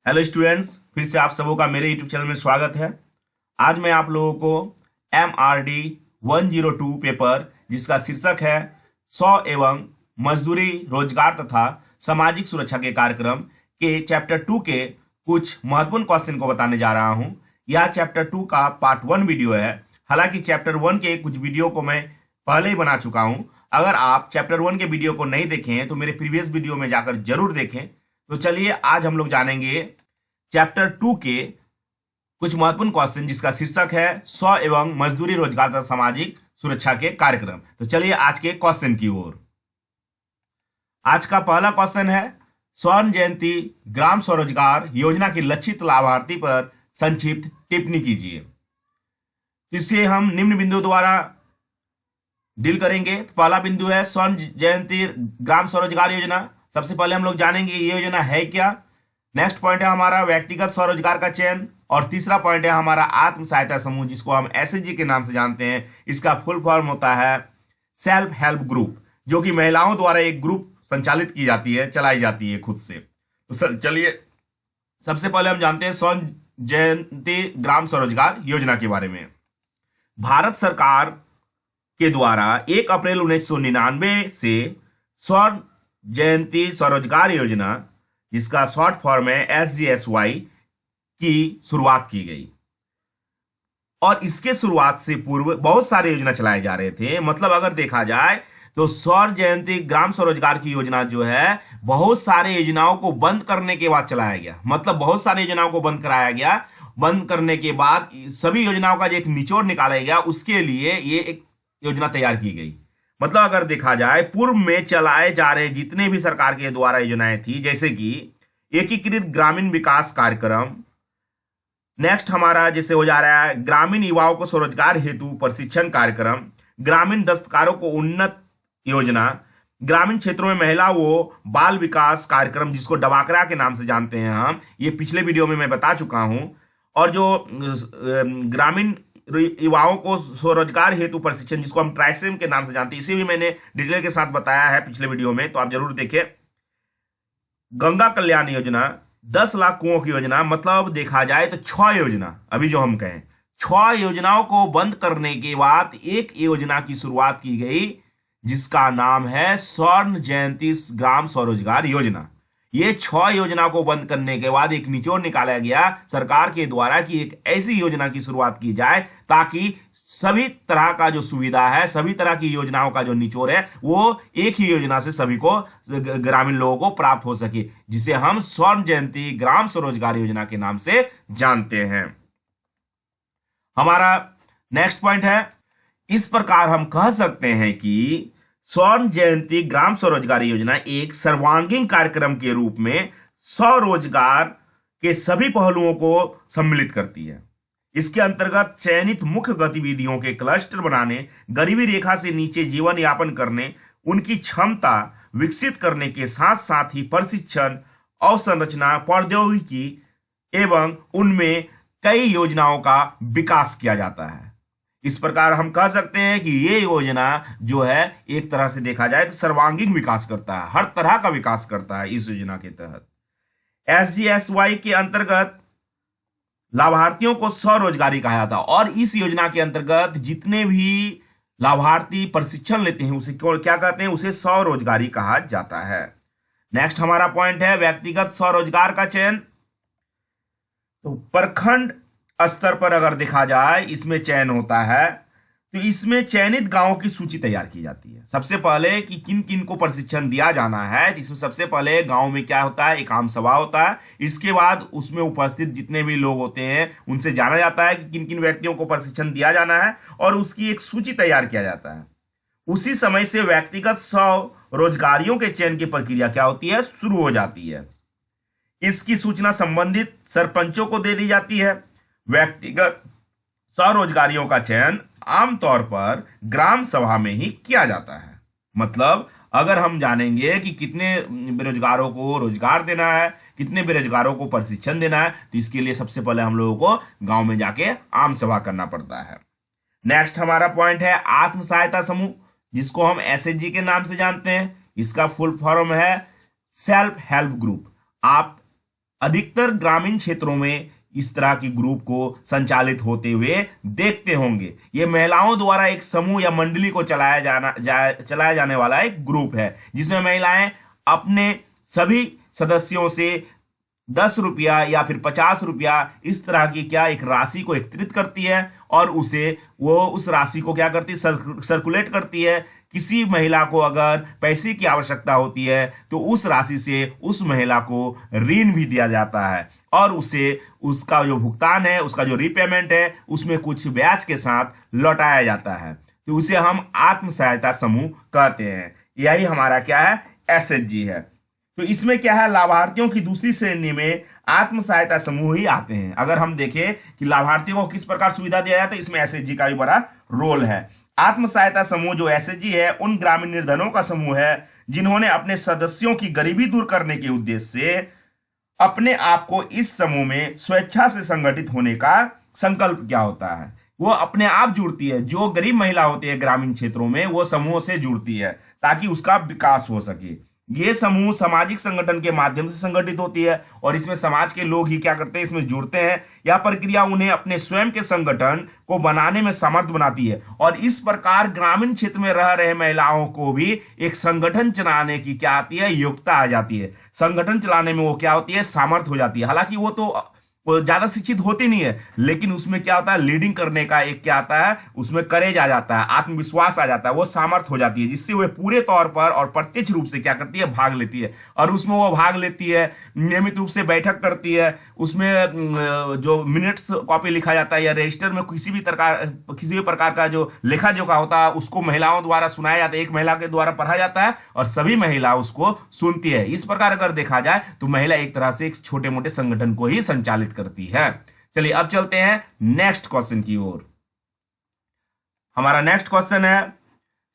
Hello students, फिर से आप सबों का मेरे यूट्यूब चैनल में स्वागत है। आज मैं आप लोगों को MRD 102 पेपर जिसका शीर्षक है 100 एवं मजदूरी रोजगार तथा सामाजिक सुरक्षा के कार्यक्रम के चैप्टर 2 के कुछ महत्वपूर्ण क्वेश्चन को बताने जा रहा हूं। यह चैप्टर 2 का पार्ट 1 वीडियो है। हालांकि चैप्टर 1 के कुछ वीडियो को मैं पहले ही बना चुका हूं। अगर आप चैप्टर 1 के वीडियो को नहीं देखे हैं तो मेरे प्रीवियस वीडियो में जाकर जरूर देखें। तो चलिए आज हम लोग जानेंगे चैप्टर 2 के कुछ महत्वपूर्ण क्वेश्चन जिसका शीर्षक है 100 एवं मजदूरी रोजगार तथा सामाजिक सुरक्षा के कार्यक्रम। तो चलिए आज के क्वेश्चन की ओर। आज का पहला क्वेश्चन है स्वर्ण जयंती ग्राम स्वरोजगार योजना की लक्षित लाभार्थी पर संक्षिप्त टिप्पणी कीजिए। इसे हम निम्न बिंदु द्वारा डील करेंगे। पहला बिंदु है स्वर्ण जयंती ग्राम स्वरोजगार योजना। सबसे पहले हम लोग जानेंगे ये योजना है क्या। नेक्स्ट पॉइंट है हमारा व्यक्तिगत स्वरोजगार का चयन, और तीसरा पॉइंट है हमारा आत्म सहायता समूह जिसको हम SHG के नाम से जानते हैं। इसका फुल फॉर्म होता है सेल्फ हेल्प ग्रुप, जो कि महिलाओं द्वारा एक ग्रुप संचालित की जाती है, चलाई जाती है खुद से। तो चलिए सबसे पहले हम जानते हैं स्वर्ण जयंती ग्राम स्वरोजगार योजना के बारे में। भारत सरकार के द्वारा 1 अप्रैल 1999 से स्वर्ण जयंती स्वरोजगार योजना, जिसका शॉर्ट फॉर्म है SGSY, की शुरुआत की गई। और इसके शुरुआत से पूर्व बहुत सारे योजना चलाए जा रहे थे। मतलब अगर देखा जाए तो स्वर्ण जयंती ग्राम स्वरोजगार की योजना जो है बहुत सारे योजनाओं को बंद करने के बाद चलाया गया। मतलब बहुत सारी योजनाओं को बंद कराया गया। बंद करने के बाद सभी योजनाओं का जो एक निचोड़ निकाला गया, उसके लिए ये एक योजना तैयार की गई। मतलब अगर देखा जाए पूर्व में चलाए जा रहे जितने भी सरकार के द्वारा योजनाएं थी, जैसे कि एकीकृत ग्रामीण विकास कार्यक्रम, नेक्स्ट हमारा जैसे हो जा रहा है ग्रामीण युवाओं को स्वरोजगार हेतु प्रशिक्षण कार्यक्रम, ग्रामीण दस्तकारों को उन्नत योजना, ग्रामीण क्षेत्रों में महिला व बाल विकास कार्यक्रम जिसको डबाकरा के नाम से जानते हैं हम, ये पिछले वीडियो में मैं बता चुका हूं। और जो ग्रामीण युवाओं को स्वरोजगार हेतु प्रशिक्षण जिसको हम ट्राइसेम के नाम से जानते हैं, इसे भी मैंने डिटेल के साथ बताया है पिछले वीडियो में, तो आप जरूर देखें। गंगा कल्याण योजना, 10 लाख कुओं की योजना। मतलब देखा जाए तो 6 योजना, अभी जो हम कहें 6 योजनाओं को बंद करने के बाद एक योजना की शुरुआत की गई जिसका नाम है स्वर्ण जयंती ग्राम स्वरोजगार योजना। ये 6 योजना को बंद करने के बाद एक निचोड़ निकाला गया सरकार के द्वारा कि एक ऐसी योजना की शुरुआत की जाए ताकि सभी तरह का जो सुविधा है, सभी तरह की योजनाओं का जो निचोड़ है, वो एक ही योजना से सभी को, ग्रामीण लोगों को प्राप्त हो सके, जिसे हम स्वर्ण जयंती ग्राम स्वरोजगार योजना के नाम से जानते हैं। हमारा नेक्स्ट पॉइंट है, इस प्रकार हम कह सकते हैं कि स्वर्ण जयंती ग्राम स्वरोजगार योजना एक सर्वांगीण कार्यक्रम के रूप में स्वरोजगार के सभी पहलुओं को सम्मिलित करती है। इसके अंतर्गत चयनित मुख्य गतिविधियों के क्लस्टर बनाने, गरीबी रेखा से नीचे जीवन यापन करने, उनकी क्षमता विकसित करने के साथ साथ ही प्रशिक्षण, अवसंरचना, प्रौद्योगिकी एवं उनमें कई योजनाओं का विकास किया जाता है। इस प्रकार हम कह सकते हैं कि ये योजना जो है एक तरह से देखा जाए तो सर्वांगीण विकास करता है, हर तरह का विकास करता है। इस योजना के तहत SGSY के अंतर्गत लाभार्थियों को स्वरोजगारी कहा जाता है, और इस योजना के अंतर्गत जितने भी लाभार्थी प्रशिक्षण लेते हैं उसे क्या कहते हैं, उसे स्वरोजगारी कहा जाता है। नेक्स्ट हमारा पॉइंट है व्यक्तिगत स्वरोजगार का चयन। तो प्रखंड स्तर पर अगर देखा जाए इसमें चयन होता है, तो इसमें चयनित गांवों की सूची तैयार की जाती है। सबसे पहले कि किन किन को प्रशिक्षण दिया जाना है, तो इसमें सबसे पहले गांव में क्या होता है, एक आम सभा होता है। इसके बाद उसमें उपस्थित जितने भी लोग होते हैं उनसे जाना जाता है कि किन किन व्यक्तियों को प्रशिक्षण दिया जाना है, और उसकी एक सूची तैयार किया जाता है। उसी समय से व्यक्तिगत स्वरोजगारियों के चयन की प्रक्रिया क्या होती है, शुरू हो जाती है। इसकी सूचना संबंधित सरपंचों को दे दी जाती है। व्यक्तिगत स्वरोजगारियों का चयन आमतौर पर ग्राम सभा में ही किया जाता है। मतलब अगर हम जानेंगे कि कितने बेरोजगारों को रोजगार देना है, कितने बेरोजगारों को प्रशिक्षण देना है, तो इसके लिए सबसे पहले हम लोगों को गांव में जाके आम सभा करना पड़ता है। नेक्स्ट हमारा पॉइंट है आत्म सहायता समूह, जिसको हम SHG के नाम से जानते हैं। इसका फुल फॉर्म है सेल्फ हेल्प ग्रुप। आप अधिकतर ग्रामीण क्षेत्रों में इस तरह की ग्रुप को संचालित होते हुए देखते होंगे। ये महिलाओं द्वारा एक समूह या मंडली को चलाया जाने वाला एक ग्रुप है, जिसमें महिलाएं अपने सभी सदस्यों से 10 रुपया या फिर 50 रुपया इस तरह की क्या एक राशि को एकत्रित करती है और उस राशि को क्या करती है, सर्कुलेट करती है। किसी महिला को अगर पैसे की आवश्यकता होती है तो उस राशि से उस महिला को ऋण भी दिया जाता है और उसे उसका जो भुगतान है, उसका जो रीपेमेंट है, उसमें कुछ ब्याज के साथ लौटाया जाता है। तो उसे हम आत्म सहायता समूह कहते हैं। यही हमारा क्या है, एसएचजी है। तो इसमें क्या है, लाभार्थियों की दूसरी श्रेणी में आत्म सहायता समूह ही आते हैं। अगर हम देखें कि लाभार्थियों को किस प्रकार सुविधा दिया जाए तो इसमें एसएचजी का भी बड़ा रोल है। आत्म सहायता समूह जो एसएचजी है, उन ग्रामीण निर्धनों का समूह है जिन्होंने अपने सदस्यों की गरीबी दूर करने के उद्देश्य से अपने आप को इस समूह में स्वेच्छा से संगठित होने का संकल्प किया होता है। वो अपने आप जुड़ती है, जो गरीब महिला होती है ग्रामीण क्षेत्रों में, वो समूह से जुड़ती है ताकि उसका विकास हो सके। ये समूह सामाजिक संगठन के माध्यम से संगठित होती है और इसमें समाज के लोग ही क्या करते हैं, इसमें जुड़ते हैं। यह प्रक्रिया उन्हें अपने स्वयं के संगठन को बनाने में समर्थ बनाती है और इस प्रकार ग्रामीण क्षेत्र में रह रहे महिलाओं को भी एक संगठन चलाने की क्या आती है, योग्यता आ जाती है। संगठन चलाने में वो क्या होती है, सामर्थ्य हो जाती है। हालांकि वो ज्यादा शिक्षित होती नहीं है, लेकिन उसमें क्या होता है, लीडिंग करने का एक क्या आता है, उसमें करेज आ जाता है, आत्मविश्वास आ जाता है, वो सामर्थ्य हो जाती है, जिससे वह पूरे तौर पर और प्रत्यक्ष रूप से क्या करती है, भाग लेती है। और उसमें वो भाग लेती है, नियमित रूप से बैठक करती है, उसमें जो मिनट्स कॉपी लिखा जाता है या रजिस्टर में किसी भी प्रकार का जो लेखा जोखा होता है उसको महिलाओं द्वारा सुनाया जाता है, एक महिला के द्वारा पढ़ा जाता है और सभी महिला उसको सुनती है। इस प्रकार अगर देखा जाए तो महिला एक तरह से एक छोटे मोटे संगठन को ही संचालित करती है। चलिए अब चलते हैं नेक्स्ट क्वेश्चन की ओर। हमारा नेक्स्ट क्वेश्चन है,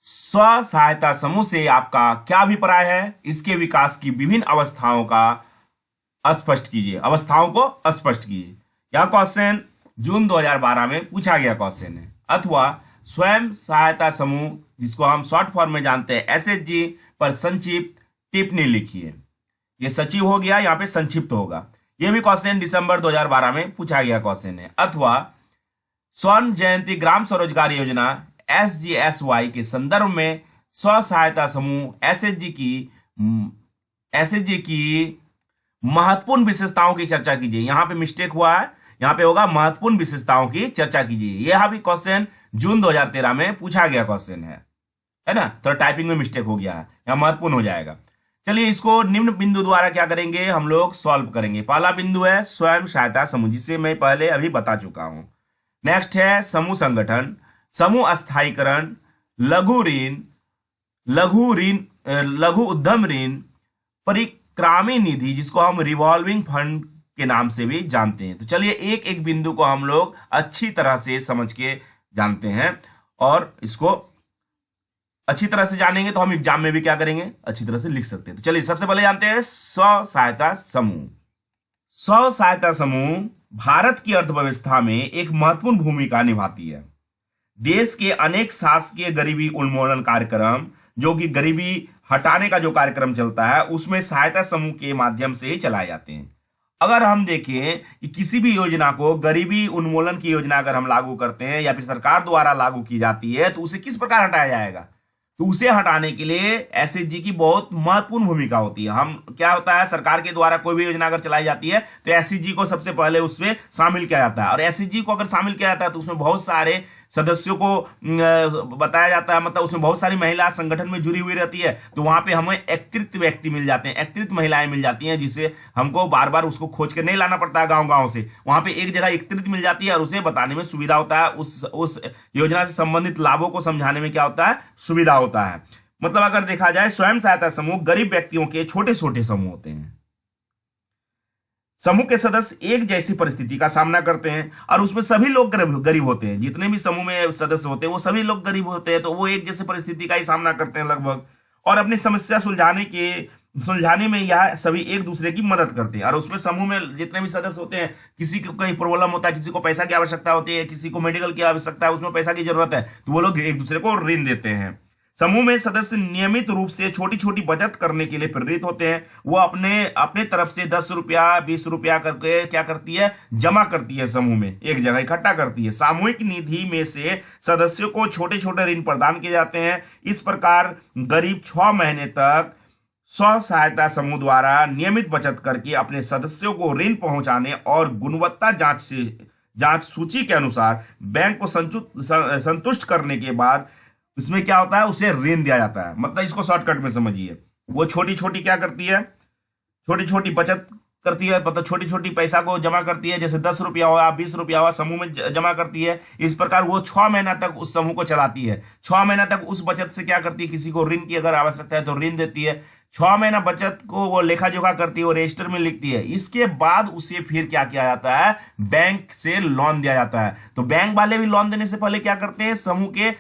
स्व सहायता समूह से आपका क्या अभिप्राय है? इसके विकास की विभिन्न अवस्थाओं को स्पष्ट कीजिए। यह क्वेश्चन जून 2012 में पूछा गया क्वेश्चन है। अथवा स्वयं सहायता समूह, जिसको हम शॉर्ट फॉर्म में जानते हैं एसएचजी, पर संक्षिप्त टिप्पणी लिखिए। यह सचिव हो गया, यहां पे संक्षिप्त होगा। यह भी क्वेश्चन दिसंबर 2012 में पूछा गया क्वेश्चन है। अथवा स्वर्ण जयंती ग्राम स्वरोजगार योजना SGSY के संदर्भ में स्व सहायता समूह एसएचजी की महत्वपूर्ण विशेषताओं की चर्चा कीजिए। यहां पे मिस्टेक हुआ है, यहां पे होगा महत्वपूर्ण विशेषताओं की चर्चा कीजिए। यह भी क्वेश्चन जून 2013 में पूछा गया क्वेश्चन है ना। थोड़ा टाइपिंग में मिस्टेक हो गया है, यहां महत्वपूर्ण हो जाएगा। चलिए इसको निम्न बिंदु द्वारा क्या करेंगे, हम लोग सॉल्व करेंगे। पहला बिंदु है स्वयं सहायता समूह, जिसे मैं पहले अभी बता चुका हूं। नेक्स्ट है समूह संगठन, समूह अस्थायीकरण, लघु ऋण, लघु उद्यम ऋण, परिक्रामी निधि, जिसको हम रिवॉल्विंग फंड के नाम से भी जानते हैं। तो चलिए एक एक बिंदु को हम लोग अच्छी तरह से समझ के जानते हैं और इसको अच्छी तरह से जानेंगे तो हम एग्जाम में भी क्या करेंगे, अच्छी तरह से लिख सकते हैं। तो चलिए सबसे पहले जानते हैं स्व सहायता समूह। स्व सहायता समूह भारत की अर्थव्यवस्था में एक महत्वपूर्ण भूमिका निभाती है। देश के अनेक शासकीय गरीबी उन्मूलन कार्यक्रम, जो कि गरीबी हटाने का जो कार्यक्रम चलता है, उसमें सहायता समूह के माध्यम से ही चलाए जाते हैं। अगर हम देखें कि किसी भी योजना को, गरीबी उन्मूलन की योजना अगर हम लागू करते हैं या फिर सरकार द्वारा लागू की जाती है, तो उसे किस प्रकार हटाया जाएगा, तो उसे हटाने के लिए एसएचजी की बहुत महत्वपूर्ण भूमिका होती है। हम क्या होता है, सरकार के द्वारा कोई भी योजना अगर चलाई जाती है तो एसएचजी को सबसे पहले उसमें शामिल किया जाता है और एसएचजी को अगर शामिल किया जाता है तो उसमें बहुत सारे सदस्यों को बताया जाता है, मतलब उसमें बहुत सारी महिला संगठन में जुड़ी हुई रहती है। तो वहां पे हमें एकत्रित व्यक्ति मिल जाते हैं, एकत्रित महिलाएं मिल जाती हैं, जिसे हमको बार बार उसको खोज के नहीं लाना पड़ता है गांव गांव से। वहां पे एक जगह एकत्रित मिल जाती है और उसे बताने में सुविधा होता है, उस योजना से संबंधित लाभों को समझाने में क्या होता है, सुविधा होता है। मतलब अगर देखा जाए, स्वयं सहायता समूह गरीब व्यक्तियों के छोटे छोटे समूह होते हैं। समूह के सदस्य एक जैसी परिस्थिति का सामना करते हैं और उसमें सभी लोग गरीब होते हैं। जितने भी समूह में सदस्य होते हैं वो सभी लोग गरीब होते हैं, तो वो एक जैसी परिस्थिति का ही सामना करते हैं लगभग, और अपनी समस्या सुलझाने में यह सभी एक दूसरे की मदद करते हैं। और उसमें समूह में जितने भी सदस्य होते हैं, किसी को कोई प्रॉब्लम होता है, किसी को पैसा की आवश्यकता होती है, किसी को मेडिकल की आवश्यकता है, उसमें पैसा की जरूरत है, तो वो लोग एक दूसरे को ऋण देते हैं। समूह में सदस्य नियमित रूप से छोटी छोटी बचत करने के लिए प्रेरित होते हैं। वो अपने अपने तरफ से 10 रुपया 20 रुपया करके क्या करती है, जमा करती है, समूह में एक जगह इकट्ठा करती है। सामूहिक निधि में से सदस्यों को छोटे छोटे ऋण प्रदान किए जाते हैं। इस प्रकार करीब 6 महीने तक स्व सहायता समूह द्वारा नियमित बचत करके अपने सदस्यों को ऋण पहुंचाने और गुणवत्ता जांच सूची के अनुसार बैंक को संतुष्ट करने के बाद इसमें क्या होता है, उसे ऋण दिया जाता है। मतलब इसको शॉर्टकट में समझिए, वो छोटी छोटी क्या करती है, छोटी छोटी बचत करती है, मतलब छोटी छोटी पैसा को जमा करती है। जैसे 10 रुपया हुआ 20 रुपया हुआ समूह में जमा करती है। इस प्रकार वो 6 महीना तक उस समूह को चलाती है। 6 महीना तक उस बचत से क्या करती है, किसी को ऋण की अगर आवश्यकता है तो ऋण देती है। 6 महीना बचत को वो लेखा जोखा करती है, वो रजिस्टर में लिखती है। इसके बाद उसे फिर क्या किया जाता है, बैंक से लोन दिया जाता है। तो बैंक वाले भी लोन देने से पहले क्या करते हैं, समूह के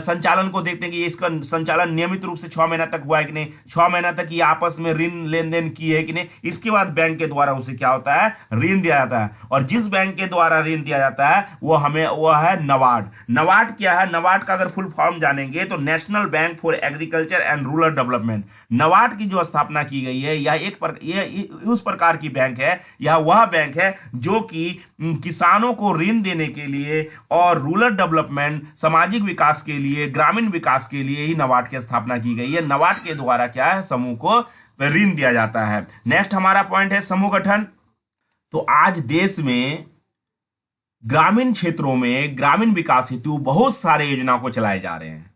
संचालन को देखते हैं कि इसका संचालन नियमित रूप से 6 महीना तक हुआ है कि नहीं, 6 महीना तक ये आपस में ऋण लेन देन की है कि नहीं। इसके बाद बैंक के द्वारा उसे क्या होता है, ऋण दिया जाता है। और जिस बैंक के द्वारा ऋण दिया जाता है वो है नबार्ड। नबार्ड क्या है, नबार्ड का अगर फुल फॉर्म जानेंगे तो national bank for agriculture and rural development. NABARD की जो स्थापना की गई है, यह उस प्रकार की बैंक है, यह वह बैंक है जो कि किसानों को ऋण देने के लिए और रूरल डेवलपमेंट, सामाजिक विकास के लिए, ग्रामीण विकास के लिए ही नबार्ड की स्थापना की गई है। नबार्ड के द्वारा क्या है, समूह को ऋण दिया जाता है। नेक्स्ट हमारा पॉइंट है समूह गठन। तो आज देश में ग्रामीण क्षेत्रों में ग्रामीण विकास हेतु बहुत सारे योजनाओं को चलाए जा रहे हैं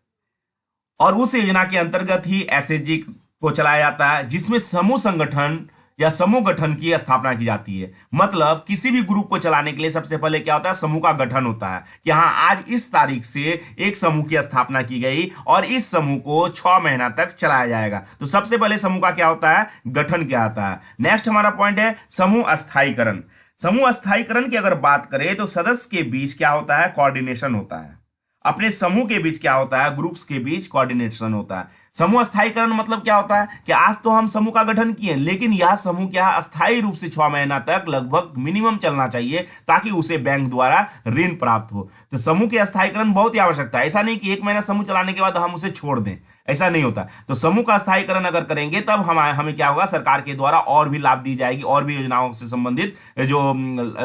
और उस योजना के अंतर्गत ही एसएचजी को चलाया जाता है, जिसमें समूह संगठन या समूह गठन की स्थापना की जाती है। मतलब किसी भी ग्रुप को चलाने के लिए सबसे पहले क्या होता है, समूह का गठन होता है कि हाँ आज इस तारीख से एक समूह की स्थापना की गई और इस समूह को 6 महीना तक चलाया जाएगा। तो सबसे पहले समूह का क्या होता है, गठन क्या आता है। नेक्स्ट हमारा पॉइंट है समूह अस्थायीकरण। समूह अस्थायीकरण की अगर बात करें तो सदस्य के बीच क्या होता है, कोऑर्डिनेशन होता है। अपने समूह के बीच क्या होता है, ग्रुप्स के बीच कोऑर्डिनेशन होता है। समूह अस्थायीकरण मतलब क्या होता है कि आज तो हम समूह का गठन किए, लेकिन यह समूह क्या अस्थायी रूप से 6 महीना तक लगभग मिनिमम चलना चाहिए ताकि उसे बैंक द्वारा ऋण प्राप्त हो। तो समूह के अस्थायीकरण बहुत ही आवश्यकता है। ऐसा नहीं कि 1 महीना समूह चलाने के बाद हम उसे छोड़ दें, ऐसा नहीं होता। तो समूह का अस्थायीकरण अगर करेंगे तब हमें क्या होगा, सरकार के द्वारा और भी लाभ दी जाएगी और भी योजनाओं से संबंधित जो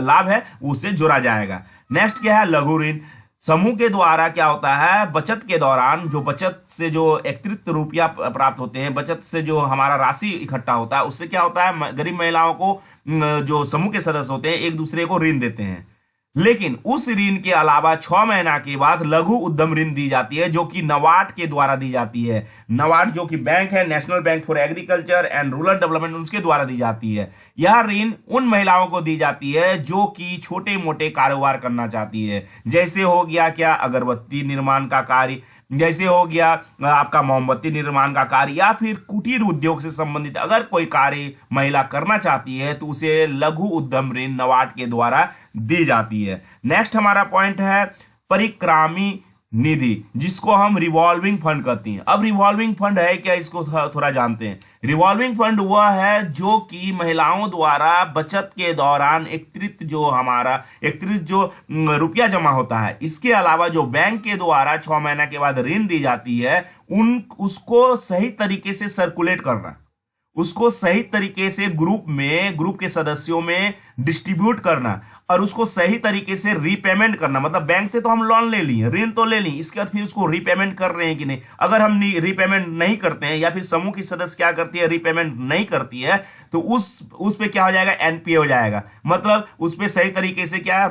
लाभ है उससे जोड़ा जाएगा। नेक्स्ट क्या है, लघु ऋण। समूह के द्वारा क्या होता है, बचत के दौरान जो बचत से जो एकत्रित रुपया प्राप्त होते हैं, बचत से जो हमारा राशि इकट्ठा होता है, उससे क्या होता है, गरीब महिलाओं को जो समूह के सदस्य होते हैं एक दूसरे को ऋण देते हैं। लेकिन उस ऋण के अलावा 6 महीना के बाद लघु उद्यम ऋण दी जाती है, जो कि नबार्ड के द्वारा दी जाती है। नबार्ड जो कि बैंक है, national bank for agriculture and rural development, उसके द्वारा दी जाती है। यह ऋण उन महिलाओं को दी जाती है जो कि छोटे मोटे कारोबार करना चाहती है। जैसे हो गया क्या, अगरबत्ती निर्माण का कार्य, जैसे हो गया आपका मोमबत्ती निर्माण का कार्य, या फिर कुटीर उद्योग से संबंधित अगर कोई कार्य महिला करना चाहती है तो उसे लघु उद्यम ऋण नबार्ड के द्वारा दी जाती है। नेक्स्ट हमारा पॉइंट है परिक्रामी निधि, जिसको हम रिवॉल्विंग फंड कहते हैं। अब रिवॉल्विंग फंड है क्या, इसको थोड़ा जानते हैं। रिवॉल्विंग फंड वह है जो कि महिलाओं द्वारा बचत के दौरान एकत्रित जो रुपया जमा होता है, इसके अलावा जो बैंक के द्वारा 6 महीना के बाद ऋण दी जाती है, उसको सही तरीके से सर्कुलेट करना, उसको सही तरीके से ग्रुप के सदस्यों में डिस्ट्रीब्यूट करना और उसको सही तरीके से रीपेमेंट करना। मतलब बैंक से तो हम लोन ले ली, ऋण तो ले ली, इसके बाद फिर उसको रीपेमेंट कर रहे हैं कि नहीं। अगर हम रीपेमेंट नहीं करते हैं या फिर समूह की सदस्य क्या करती है, रीपेमेंट नहीं करती है, तो उस पे क्या हो जाएगा, एनपीए हो जाएगा। मतलब उस पे सही तरीके से क्या है,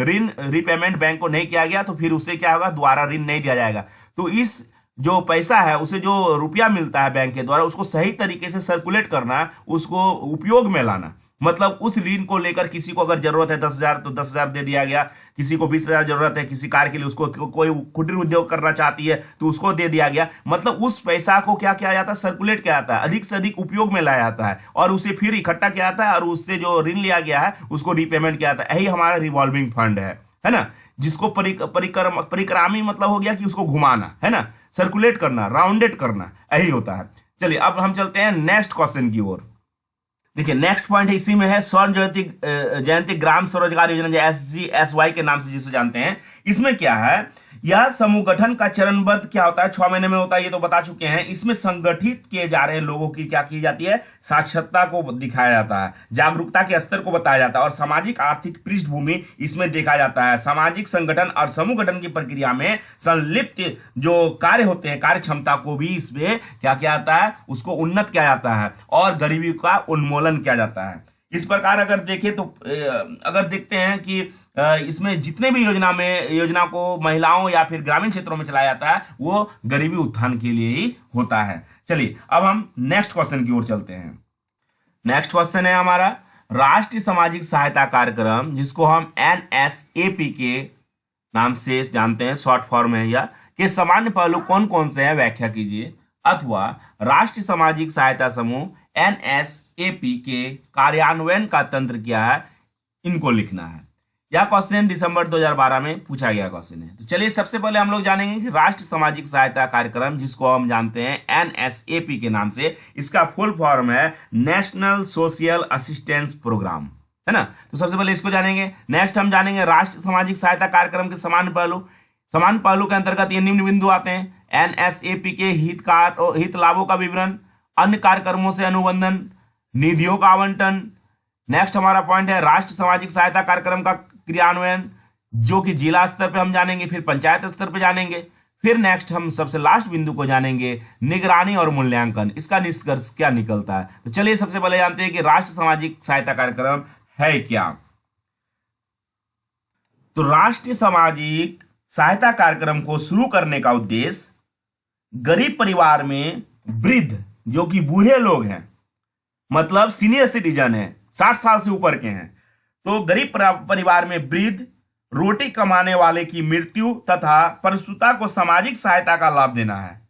ऋण रीपेमेंट बैंक को नहीं किया गया तो फिर उसे क्या होगा, दोबारा ऋण नहीं दिया जाएगा। तो इस जो पैसा है, उसे जो रुपया मिलता है बैंक के द्वारा, उसको सही तरीके से सर्कुलेट करना, उसको उपयोग में लाना। मतलब उस ऋण को लेकर किसी को अगर जरूरत है 10,000 तो 10,000 दे दिया गया, किसी को 20,000 जरूरत है किसी कार्य के लिए, उसको कोई कुटीर उद्योग करना चाहती है तो उसको दे दिया गया। मतलब उस पैसा को क्या किया जाता है, सर्कुलेट किया जाता है, अधिक से अधिक उपयोग में लाया जाता है और उसे फिर इकट्ठा किया जाता है और उससे जो ऋण लिया गया है उसको रीपेमेंट किया जाता है। यही हमारा रिवॉल्विंग फंड है ना, जिसको परिक्रामी मतलब हो गया कि उसको घुमाना, है ना, सर्कुलेट करना, राउंडेड करना, यही होता है। चलिए अब हम चलते हैं नेक्स्ट क्वेश्चन की ओर। देखिए नेक्स्ट पॉइंट है, इसी में है स्वर्ण जयंती ग्राम स्वरोजगार योजना, SGSY के नाम से जिसे जानते हैं। इसमें क्या है, यह समूह गठन का चरणबद्ध क्या होता है, 6 महीने में होता है, ये तो बता चुके हैं। इसमें संगठित किए जा रहे लोगों की क्या की जाती है, साक्षरता को दिखाया जाता है, जागरूकता के स्तर को बताया जाता है और सामाजिक आर्थिक पृष्ठभूमि इसमें देखा जाता है। सामाजिक संगठन और समूह गठन की प्रक्रिया में संलिप्त जो कार्य होते हैं, कार्य क्षमता को भी इसमें क्या किया जाता है, उसको उन्नत किया जाता है और गरीबी का उन्मूलन किया जाता है। इस प्रकार अगर देखें तो अगर देखते हैं कि इसमें जितने भी योजना को महिलाओं या फिर ग्रामीण क्षेत्रों में चलाया जाता है वो गरीबी उत्थान के लिए ही होता है। चलिए अब हम नेक्स्ट क्वेश्चन की ओर चलते हैं। नेक्स्ट क्वेश्चन है हमारा, राष्ट्रीय सामाजिक सहायता कार्यक्रम जिसको हम NSAP के नाम से जानते हैं, शॉर्ट फॉर्म है यह, के सामान्य पहलू कौन कौन से हैं, व्याख्या कीजिए। अथवा राष्ट्रीय सामाजिक सहायता समूह NSAP के कार्यान्वयन का तंत्र क्या है, इनको लिखना है। यह क्वेश्चन दिसंबर 2012 में पूछा गया क्वेश्चन है। तो चलिए सबसे पहले हम लोग जानेंगे कि राष्ट्रीय सामाजिक सहायता कार्यक्रम जिसको हम जानते हैं NSAP के नाम से, इसका फुल फॉर्म है नेशनल सोशल असिस्टेंस प्रोग्राम, है ना। तो सबसे पहले इसको जानेंगे। नेक्स्ट हम जानेंगे राष्ट्रीय सामाजिक सहायता कार्यक्रम के समान पहलू। समान पहलू के अंतर्गत ये निम्न बिंदु आते हैं, NSAP के हित लाभों का विवरण, अन्य कार्यक्रमों से अनुबंधन, निधियों का आवंटन। नेक्स्ट हमारा पॉइंट है राष्ट्रीय सामाजिक सहायता कार्यक्रम का क्रियान्वयन, जो कि जिला स्तर पे हम जानेंगे, फिर पंचायत स्तर पे जानेंगे, फिर नेक्स्ट हम सबसे लास्ट बिंदु को जानेंगे निगरानी और मूल्यांकन, इसका निष्कर्ष क्या निकलता है। तो चलिए सबसे पहले जानते हैं कि राष्ट्रीय सामाजिक सहायता कार्यक्रम है क्या। तो राष्ट्रीय सामाजिक सहायता कार्यक्रम को शुरू करने का उद्देश्य गरीब परिवार में वृद्ध, जो कि बूढ़े लोग हैं, मतलब सीनियर सिटीजन है, 60 साल से ऊपर के हैं, तो गरीब परिवार में वृद्ध, रोटी कमाने वाले की मृत्यु तथा प्रसूता को सामाजिक सहायता का लाभ देना है।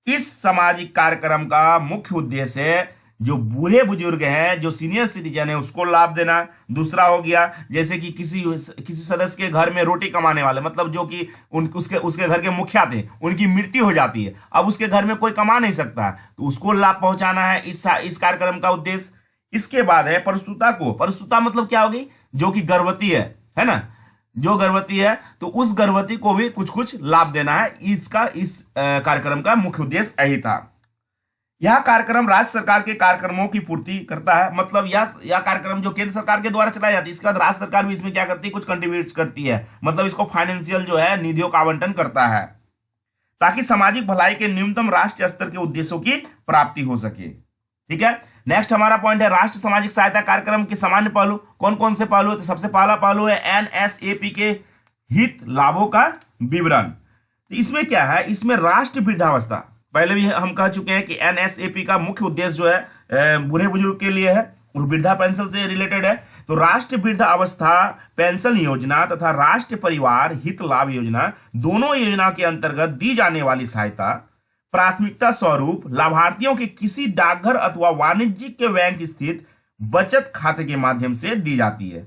इस सामाजिक कार्यक्रम का मुख्य उद्देश्य है जो बूढ़े बुजुर्ग हैं, जो सीनियर सिटीजन है, उसको लाभ देना। दूसरा हो गया जैसे कि किसी सदस्य के घर में रोटी कमाने वाले, मतलब जो कि उसके घर के मुखिया थे, उनकी मृत्यु हो जाती है, अब उसके घर में कोई कमा नहीं सकता, तो उसको लाभ पहुंचाना है इस कार्यक्रम का उद्देश्य। इसके बाद है प्रसूता को, प्रसूता मतलब क्या होगी, जो कि गर्भवती है ना, जो गर्भवती है, तो उस गर्भवती को भी कुछ कुछ लाभ देना है। इस कार्यक्रम का मुख्य उद्देश्य यही था। यह कार्यक्रम राज्य सरकार के कार्यक्रमों की पूर्ति करता है, मतलब यह कार्यक्रम जो केंद्र सरकार के द्वारा चलाया जाता है, इसके बाद राज्य सरकार भी इसमें क्या करती है, कुछ कंट्रीब्यूट करती है, मतलब इसको फाइनेंशियल जो है निधियों का आवंटन करता है, ताकि सामाजिक भलाई के न्यूनतम राष्ट्रीय स्तर के उद्देश्यों की प्राप्ति हो सके। ठीक है। नेक्स्ट हमारा पॉइंट है राष्ट्रीय सामाजिक सहायता कार्यक्रम के सामान्य पहलू कौन कौन से पहलू है। तो सबसे पहला पहलू है NSAP के हित लाभों का विवरण। तो इसमें क्या है, इसमें राष्ट्रीय वृद्धावस्था, पहले भी हम कह चुके हैं कि NSAP का मुख्य उद्देश्य जो है बूढ़े बुजुर्ग के लिए है और वृद्धा पेंशन से रिलेटेड है। तो राष्ट्रीय वृद्धावस्था पेंशन योजना तथा राष्ट्रीय परिवार हित लाभ योजना, दोनों योजना के अंतर्गत दी जाने वाली सहायता प्राथमिकता स्वरूप लाभार्थियों के किसी डाकघर अथवा वाणिज्यिक के बैंक स्थित बचत खाते के माध्यम से दी जाती है।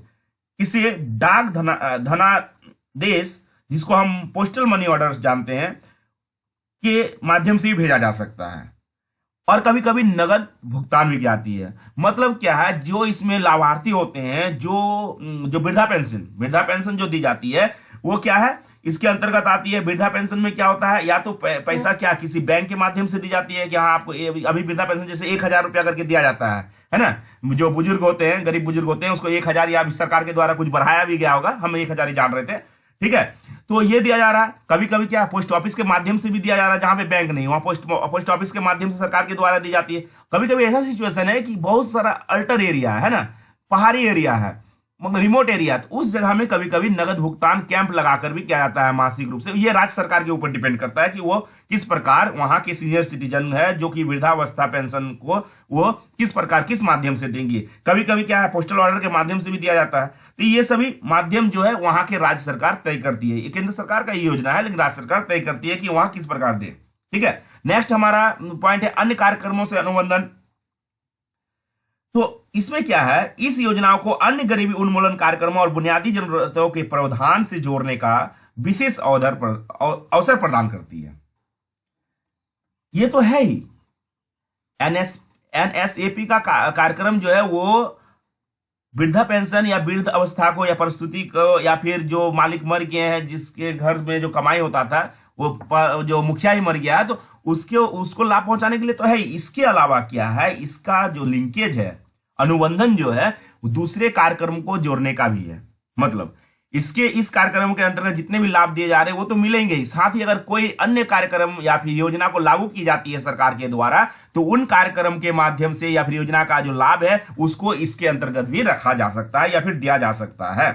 इसे डाक धनादेश, जिसको हम पोस्टल मनी ऑर्डर्स जानते हैं, के माध्यम से भी भेजा जा सकता है और कभी कभी नगद भुगतान भी जाती है। मतलब क्या है, जो इसमें लाभार्थी होते हैं, जो वृद्धा पेंशन जो दी जाती है वो क्या है, इसके अंतर्गत आती है। वृद्धा पेंशन में क्या होता है, या तो पैसा क्या किसी बैंक के माध्यम से दी जाती है कि हाँ आपको अभी वृद्धा पेंशन जैसे 1,000 रुपया करके दिया जाता है ना। जो बुजुर्ग होते हैं, गरीब बुजुर्ग होते हैं, उसको 1,000 या सरकार के द्वारा कुछ बढ़ाया भी गया होगा, हम 1,000 ही जान रहे थे। ठीक है, तो ये दिया जा रहा है। कभी कभी क्या पोस्ट ऑफिस के माध्यम से भी दिया जा रहा है, जहां पे बैंक नहीं, वहां पोस्ट ऑफिस के माध्यम से सरकार के द्वारा दी जाती है। कभी कभी ऐसा सिचुएशन है कि बहुत सारा अल्टर एरिया है ना, पहाड़ी एरिया है, मतलब रिमोट एरिया, तो उस जगह में कभी कभी नगद भुगतान कैंप लगाकर भी किया जाता है मासिक रूप से। ये राज्य सरकार के ऊपर डिपेंड करता है कि वो किस प्रकार वहां के सीनियर सिटीजन है जो कि वृद्धावस्था पेंशन को वो किस प्रकार किस माध्यम से देंगे। कभी कभी क्या है, पोस्टल ऑर्डर के माध्यम से भी दिया जाता है। तो ये सभी माध्यम जो है वहां के राज्य सरकार तय करती है। ये केंद्र सरकार का योजना है, लेकिन राज्य सरकार तय करती है कि वहां किस प्रकार दे। ठीक है। नेक्स्ट हमारा पॉइंट है अन्य कार्यक्रमों से अनुबंधन। तो इसमें क्या है, इस योजनाओं को अन्य गरीबी उन्मूलन कार्यक्रमों और बुनियादी जरूरतों के प्रावधान से जोड़ने का विशेष अवसर प्रदान करती है। ये तो है ही, NSAP का कार्यक्रम जो है वो वृद्धा पेंशन या वृद्ध अवस्था को या प्रस्तुति को या फिर जो मालिक मर गए हैं, जिसके घर में जो कमाई होता था वो जो मुखिया ही मर गया है, तो उसके उसको लाभ पहुंचाने के लिए तो है ही। इसके अलावा क्या है, इसका जो लिंकेज है, अनुबंधन जो है, वो दूसरे कार्यक्रम को जोड़ने का भी है। मतलब इसके इस कार्यक्रम के अंतर्गत जितने भी लाभ दिए जा रहे हैं वो तो मिलेंगे ही, साथ ही अगर कोई अन्य कार्यक्रम या फिर योजना को लागू की जाती है सरकार के द्वारा, तो उन कार्यक्रम के माध्यम से या फिर योजना का जो लाभ है उसको इसके अंतर्गत भी रखा जा सकता है या फिर दिया जा सकता है।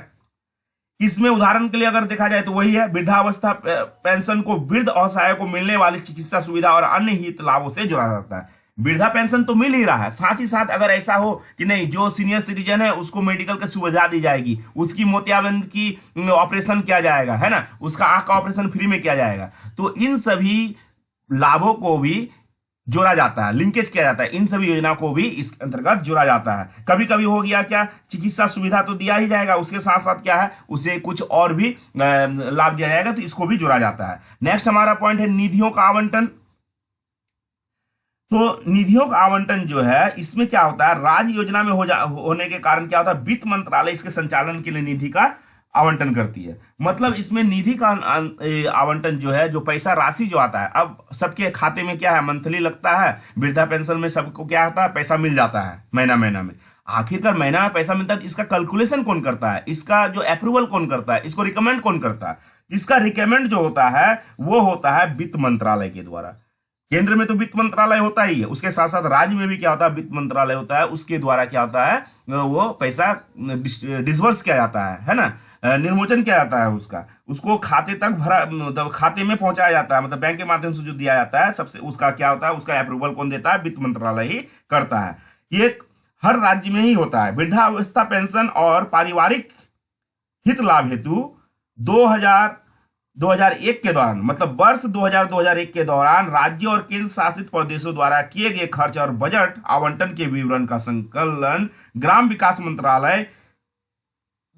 इसमें उदाहरण के लिए अगर देखा जाए तो वही है, वृद्धावस्था पेंशन को वृद्ध असहाय को मिलने वाली चिकित्सा सुविधा और अन्य हित लाभों से जोड़ा जाता है। वृद्धा पेंशन तो मिल ही रहा है, साथ ही साथ अगर ऐसा हो कि नहीं, जो सीनियर सिटीजन है उसको मेडिकल की सुविधा दी जाएगी, उसकी मोतियाबिंद की ऑपरेशन किया जाएगा, है ना, उसका आंख का ऑपरेशन फ्री में किया जाएगा, तो इन सभी लाभों को भी जोड़ा जाता है, लिंकेज किया जाता है, इन सभी योजना को भी इस अंतर्गत जोड़ा जाता है। कभी कभी हो गया क्या, चिकित्सा सुविधा तो दिया ही जाएगा, उसके साथ साथ क्या है, उसे कुछ और भी लाभ दिया जाएगा, तो इसको भी जोड़ा जाता है। नेक्स्ट हमारा पॉइंट है निधियों का आवंटन। तो निधियों का आवंटन जो है, इसमें क्या होता है, राज्य योजना में होने के कारण क्या होता है, वित्त मंत्रालय इसके संचालन के लिए निधि का आवंटन करती है। मतलब इसमें निधि का आवंटन जो है, जो पैसा राशि जो आता है, अब सबके खाते में क्या है, मंथली लगता है, वृद्धा पेंशन में सबको क्या आता है, पैसा मिल जाता है महीना महीना में। आखिरकार महीना में पैसा मिलता है, इसका कैलकुलेशन कौन करता है, इसका जो अप्रूवल कौन करता है, इसको रिकमेंड कौन करता है, इसका रिकमेंड जो होता है वो होता है वित्त मंत्रालय के द्वारा। केंद्र में तो वित्त मंत्रालय होता ही है, उसके साथ साथ राज्य में भी क्या होता है, वित्त मंत्रालय होता है, उसके द्वारा क्या होता है, वो पैसा डिसवर्स किया जाता है ना, निर्मोचन किया जाता है, उसको खाते तक भरा, मतलब खाते में पहुंचाया जाता है, मतलब बैंक के माध्यम से जो दिया जाता है सबसे, उसका क्या होता है, उसका अप्रूवल कौन देता है, वित्त मंत्रालय ही करता है। ये हर राज्य में ही होता है। वृद्धावस्था पेंशन और पारिवारिक हित लाभ हेतु 2001 के दौरान, मतलब वर्ष 2000-2001 के दौरान राज्य और केंद्र शासित प्रदेशों द्वारा किए गए खर्च और बजट आवंटन के विवरण का संकलन ग्राम विकास मंत्रालय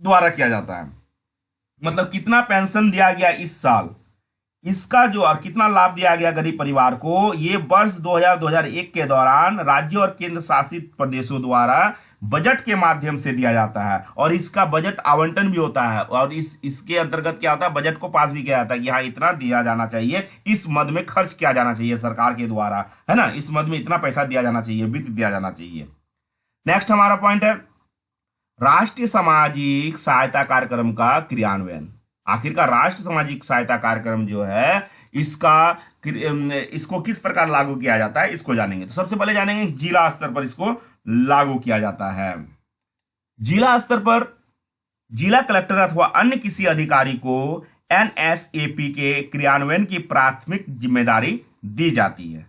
द्वारा किया जाता है। मतलब कितना पेंशन दिया गया इस साल, इसका जो और कितना लाभ दिया गया गरीब परिवार को, ये वर्ष 2000-2001 के दौरान राज्य और केंद्र शासित प्रदेशों द्वारा बजट के माध्यम से दिया जाता है, और इसका बजट आवंटन भी होता है, और इसके अंतर्गत क्या होता है, बजट को पास भी किया जाता है कि हाँ इतना दिया जाना चाहिए, इस मद में खर्च किया जाना चाहिए सरकार के द्वारा, है ना, इस मद में इतना पैसा दिया जाना चाहिए, वित्त दिया जाना चाहिए। नेक्स्ट हमारा पॉइंट है राष्ट्रीय सामाजिक सहायता कार्यक्रम का क्रियान्वयन। आखिरकार राष्ट्रीय सामाजिक सहायता कार्यक्रम जो है, इसको किस प्रकार लागू किया जाता है, इसको जानेंगे। तो सबसे पहले जानेंगे जिला स्तर पर इसको लागू किया जाता है। जिला स्तर पर जिला कलेक्टर अथवा अन्य किसी अधिकारी को एनएसएपी के क्रियान्वयन की प्राथमिक जिम्मेदारी दी जाती है।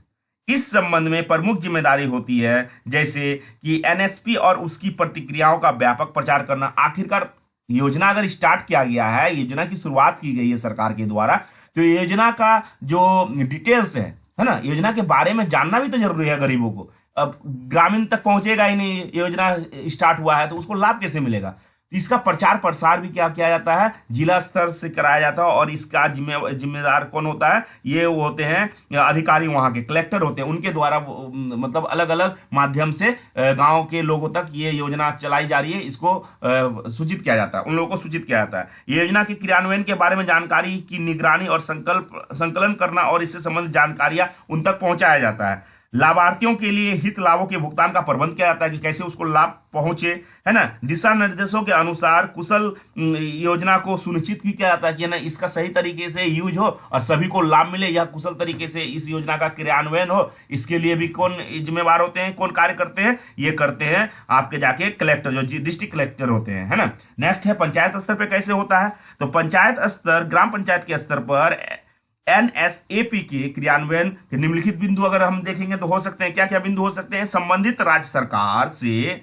इस संबंध में प्रमुख जिम्मेदारी होती है जैसे कि एनएसपी और उसकी प्रतिक्रियाओं का व्यापक प्रचार करना। आखिरकार योजना अगर स्टार्ट किया गया है, योजना की शुरुआत की गई है सरकार के द्वारा, तो योजना का जो डिटेल्स है ना, योजना के बारे में जानना भी तो जरूरी है गरीबों को। अब ग्रामीण तक पहुंचेगा ही नहीं, योजना स्टार्ट हुआ है तो उसको लाभ कैसे मिलेगा। इसका प्रचार प्रसार भी क्या किया जाता है, जिला स्तर से कराया जाता है, और इसका जिम्मेदार कौन होता है, ये वो होते हैं अधिकारी, वहां के कलेक्टर होते हैं, उनके द्वारा मतलब अलग अलग माध्यम से गांव के लोगों तक ये योजना चलाई जा रही है, इसको सूचित किया जाता है, उन लोगों को सूचित किया जाता है। ये योजना के क्रियान्वयन के बारे में जानकारी की निगरानी और संकलन करना और इससे संबंधित जानकारियां उन तक पहुंचाया जाता है। लाभार्थियों के लिए हित लाभों के भुगतान का प्रबंध किया जाता है कि कैसे उसको लाभ पहुंचे, है ना। दिशा निर्देशों के अनुसार कुशल योजना को सुनिश्चित भी किया जाता है कि ना इसका सही तरीके से यूज हो और सभी को लाभ मिले, या कुशल तरीके से इस योजना का क्रियान्वयन हो। इसके लिए भी कौन जिम्मेवार होते हैं, कौन कार्य करते हैं, ये करते हैं आपके जाके कलेक्टर, जो डिस्ट्रिक्ट कलेक्टर होते हैं, है ना। नेक्स्ट है पंचायत स्तर पर कैसे होता है। तो पंचायत स्तर, ग्राम पंचायत के स्तर पर एनएसएपी के क्रियान्वयन के निम्नलिखित बिंदु अगर हम देखेंगे तो हो सकते हैं, क्या क्या बिंदु हो सकते हैं। संबंधित राज्य सरकार से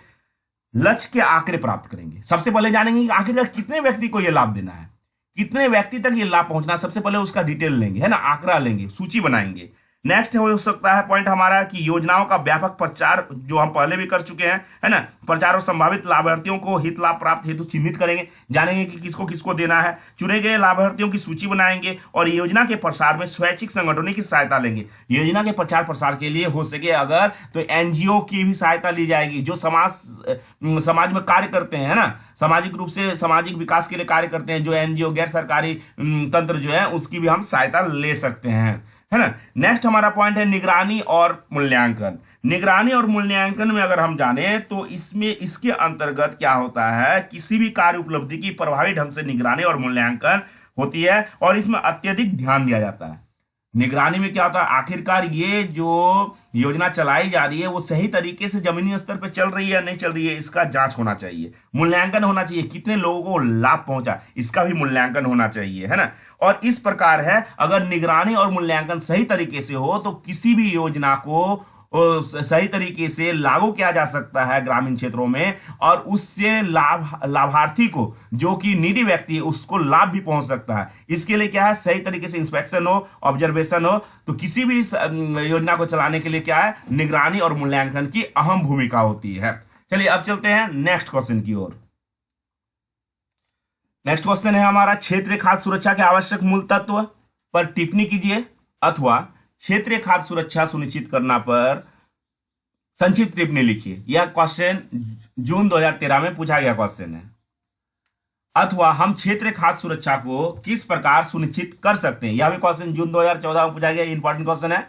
लक्ष्य के आंकड़े प्राप्त करेंगे। सबसे पहले जानेंगे कि आखिरकार कितने व्यक्ति को यह लाभ देना है, कितने व्यक्ति तक ये लाभ पहुंचना है, सबसे पहले उसका डिटेल लेंगे, है ना, आंकड़ा लेंगे, सूची बनाएंगे। नेक्स्ट हो सकता है पॉइंट हमारा कि योजनाओं का व्यापक प्रचार, जो हम पहले भी कर चुके हैं, है ना। प्रचार और संभावित लाभार्थियों को हित लाभ प्राप्त हेतु चिन्हित करेंगे, जानेंगे कि किसको किसको देना है, चुने गए लाभार्थियों की सूची बनाएंगे और योजना के प्रसार में स्वैच्छिक संगठनों की सहायता लेंगे। योजना के प्रचार प्रसार के लिए हो सके अगर तो एनजीओ की भी सहायता ली जाएगी, जो समाज में कार्य करते हैं, है ना, सामाजिक रूप से सामाजिक विकास के लिए कार्य करते हैं, जो एनजीओ गैर सरकारी तंत्र जो है उसकी भी हम सहायता ले सकते हैं, है ना। नेक्स्ट हमारा पॉइंट है निगरानी और मूल्यांकन। निगरानी और मूल्यांकन में अगर हम जाने तो इसमें इसके अंतर्गत क्या होता है, किसी भी कार्य उपलब्धि की प्रभावी ढंग से निगरानी और मूल्यांकन होती है और इसमें अत्यधिक ध्यान दिया जाता है। निगरानी में क्या होता है, आखिरकार ये जो योजना चलाई जा रही है वो सही तरीके से जमीनी स्तर पर चल रही है या नहीं चल रही है, इसका जांच होना चाहिए। मूल्यांकन होना चाहिए, कितने लोगों को लाभ पहुंचा, इसका भी मूल्यांकन होना चाहिए, है ना। और इस प्रकार है, अगर निगरानी और मूल्यांकन सही तरीके से हो तो किसी भी योजना को सही तरीके से लागू किया जा सकता है ग्रामीण क्षेत्रों में, और उससे लाभार्थी को, जो कि नीडी व्यक्ति है, उसको लाभ भी पहुंच सकता है। इसके लिए क्या है, सही तरीके से इंस्पेक्शन हो, ऑब्जर्वेशन हो। तो किसी भी योजना को चलाने के लिए क्या है, निगरानी और मूल्यांकन की अहम भूमिका होती है। चलिए अब चलते हैं नेक्स्ट क्वेश्चन की ओर। नेक्स्ट क्वेश्चन है हमारा, क्षेत्रीय खाद्य सुरक्षा के आवश्यक मूल तत्व पर टिप्पणी कीजिए, अथवा क्षेत्रीय खाद्य सुरक्षा सुनिश्चित करना पर संक्षिप्त टिप्पणी लिखिए। यह क्वेश्चन जून 2013 में पूछा गया क्वेश्चन है। अथवा हम क्षेत्रीय खाद्य सुरक्षा को किस प्रकार सुनिश्चित कर सकते हैं, यह भी क्वेश्चन जून 2014 में पूछा गया, इंपॉर्टेंट क्वेश्चन है।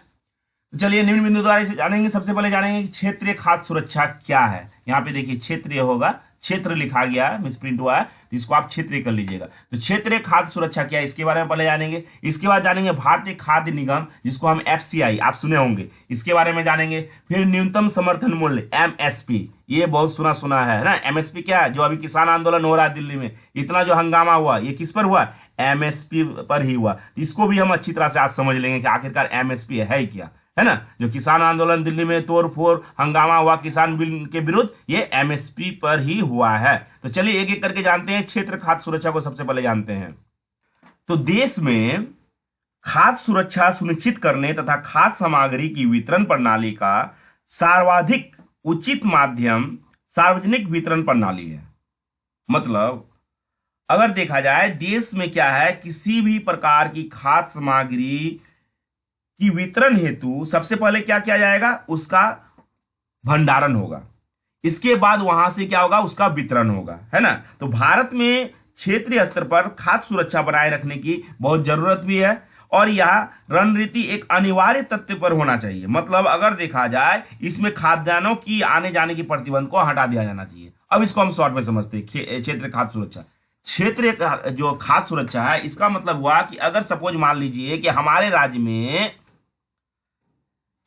तो चलिए निम्न बिंदु द्वारा इसे जानेंगे। सबसे पहले जानेंगे कि क्षेत्रीय खाद्य सुरक्षा क्या है। यहाँ पे देखिए क्षेत्रीय होगा, क्षेत्र लिखा गया है, मिसप्रिंट हुआ है, तो इसको आप क्षेत्रीय कर लीजिएगा। तो क्षेत्रीय खाद्य सुरक्षा क्या है, इसके बारे में पहले जानेंगे। इसके बाद जानेंगे भारतीय खाद्य निगम, जिसको हम एफसीआई आप सुने होंगे, इसके बारे में जानेंगे। फिर न्यूनतम समर्थन मूल्य एमएसपी, ये बहुत सुना सुना है ना। एमएसपी क्या है, जो अभी किसान आंदोलन हो रहा है दिल्ली में, इतना जो हंगामा हुआ, ये किस पर हुआ, एमएसपी पर ही हुआ। इसको भी हम अच्छी तरह से आज समझ लेंगे कि आखिरकार एमएसपी है क्या, है ना। जो किसान आंदोलन दिल्ली में तोड़ फोड़ हंगामा हुआ किसान बिल के विरुद्ध, ये एमएसपी पर ही हुआ है। तो चलिए एक एक करके जानते हैं। क्षेत्र खाद्य सुरक्षा को सबसे पहले जानते हैं। तो देश में खाद्य सुरक्षा सुनिश्चित करने तथा खाद्य सामग्री की वितरण प्रणाली का सर्वाधिक उचित माध्यम सार्वजनिक वितरण प्रणाली है। मतलब अगर देखा जाए देश में क्या है, किसी भी प्रकार की खाद्य सामग्री कि वितरण हेतु सबसे पहले क्या किया जाएगा, उसका भंडारण होगा, इसके बाद वहां से क्या होगा, उसका वितरण होगा, है ना। तो भारत में क्षेत्रीय स्तर पर खाद्य सुरक्षा बनाए रखने की बहुत जरूरत भी है, और यह रणनीति एक अनिवार्य तथ्य पर होना चाहिए। मतलब अगर देखा जाए, इसमें खाद्यान्नों की आने जाने की प्रतिबंध को हटा दिया जाना चाहिए। अब इसको हम शॉर्ट में समझते हैं। क्षेत्रीय खाद्य सुरक्षा, क्षेत्रीय जो खाद्य सुरक्षा है, इसका मतलब हुआ कि अगर सपोज मान लीजिए कि हमारे राज्य में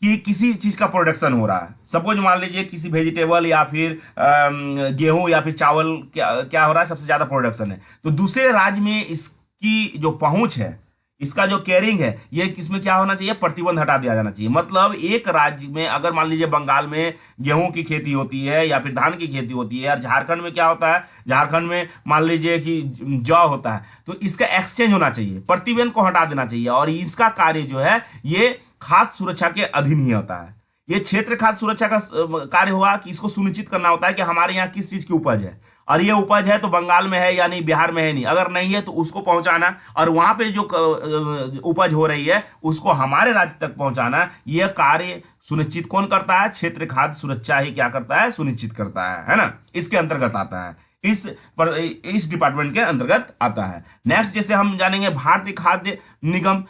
कि किसी चीज का प्रोडक्शन हो रहा है, सपोज मान लीजिए किसी वेजिटेबल या फिर गेहूं या फिर चावल क्या हो रहा है, सबसे ज्यादा प्रोडक्शन है, तो दूसरे राज्य में इसकी जो पहुंच है, इसका जो कैरिंग है, ये किसमें क्या होना चाहिए, प्रतिबंध हटा दिया जाना चाहिए। मतलब एक राज्य में अगर मान लीजिए बंगाल में गेहूं की खेती होती है या फिर धान की खेती होती है, और झारखंड में क्या होता है, झारखंड में मान लीजिए कि जौ होता है, तो इसका एक्सचेंज होना चाहिए, प्रतिबंध को हटा देना चाहिए, और इसका कार्य जो है ये खाद्य सुरक्षा के अधीन ही होता है। ये क्षेत्र खाद्य सुरक्षा का कार्य हुआ कि इसको सुनिश्चित करना होता है कि हमारे यहाँ किस चीज की उपज है, और ये उपज है तो बंगाल में है या नहीं, बिहार में है नहीं, अगर नहीं है तो उसको पहुंचाना, और वहां पे जो उपज हो रही है उसको हमारे राज्य तक पहुंचाना। यह कार्य सुनिश्चित कौन करता है, क्षेत्र खाद्य सुरक्षा ही क्या करता है, सुनिश्चित करता है ना। इसके अंतर्गत आता है, इस डिपार्टमेंट के अंतर्गत आता है। नेक्स्ट जैसे हम जानेंगे भारतीय खाद्य निगम,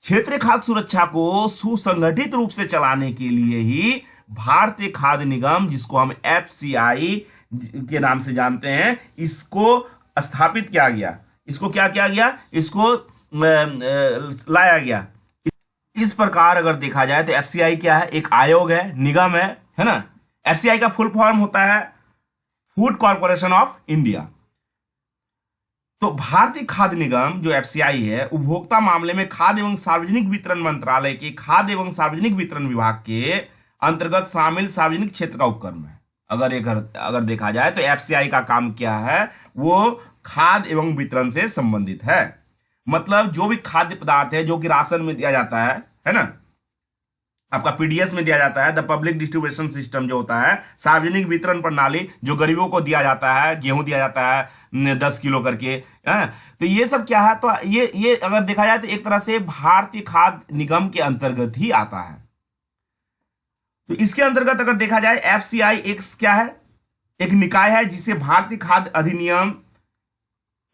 क्षेत्रीय खाद्य सुरक्षा को सुसंगठित रूप से चलाने के लिए ही भारतीय खाद्य निगम, जिसको हम एफसीआई के नाम से जानते हैं, इसको स्थापित किया गया। इसको क्या किया गया, इसको लाया गया। इस प्रकार अगर देखा जाए तो एफसीआई क्या है, एक आयोग है, निगम है ना। एफसीआई का फुल फॉर्म होता है फूड कॉर्पोरेशन ऑफ इंडिया। तो भारतीय खाद्य निगम जो एफसीआई है, उपभोक्ता मामले में खाद्य एवं सार्वजनिक वितरण मंत्रालय के खाद्य एवं सार्वजनिक वितरण विभाग के अंतर्गत शामिल सार्वजनिक क्षेत्र का उपक्रम है। अगर देखा जाए तो एफसीआई का काम क्या है, वो खाद्य एवं वितरण से संबंधित है। मतलब जो भी खाद्य पदार्थ है जो कि राशन में दिया जाता है ना, आपका पीडीएस में दिया जाता है, द पब्लिक डिस्ट्रीब्यूशन सिस्टम जो होता है, सार्वजनिक वितरण प्रणाली, जो गरीबों को दिया जाता है, गेहूं दिया जाता है 10 किलो करके। है तो ये सब क्या है, तो ये अगर देखा जाए तो एक तरह से भारतीय खाद्य निगम के अंतर्गत ही आता है। तो इसके अंतर्गत अगर देखा जाए एफसीआई एक क्या है, एक निकाय है जिसे भारतीय खाद्य अधिनियम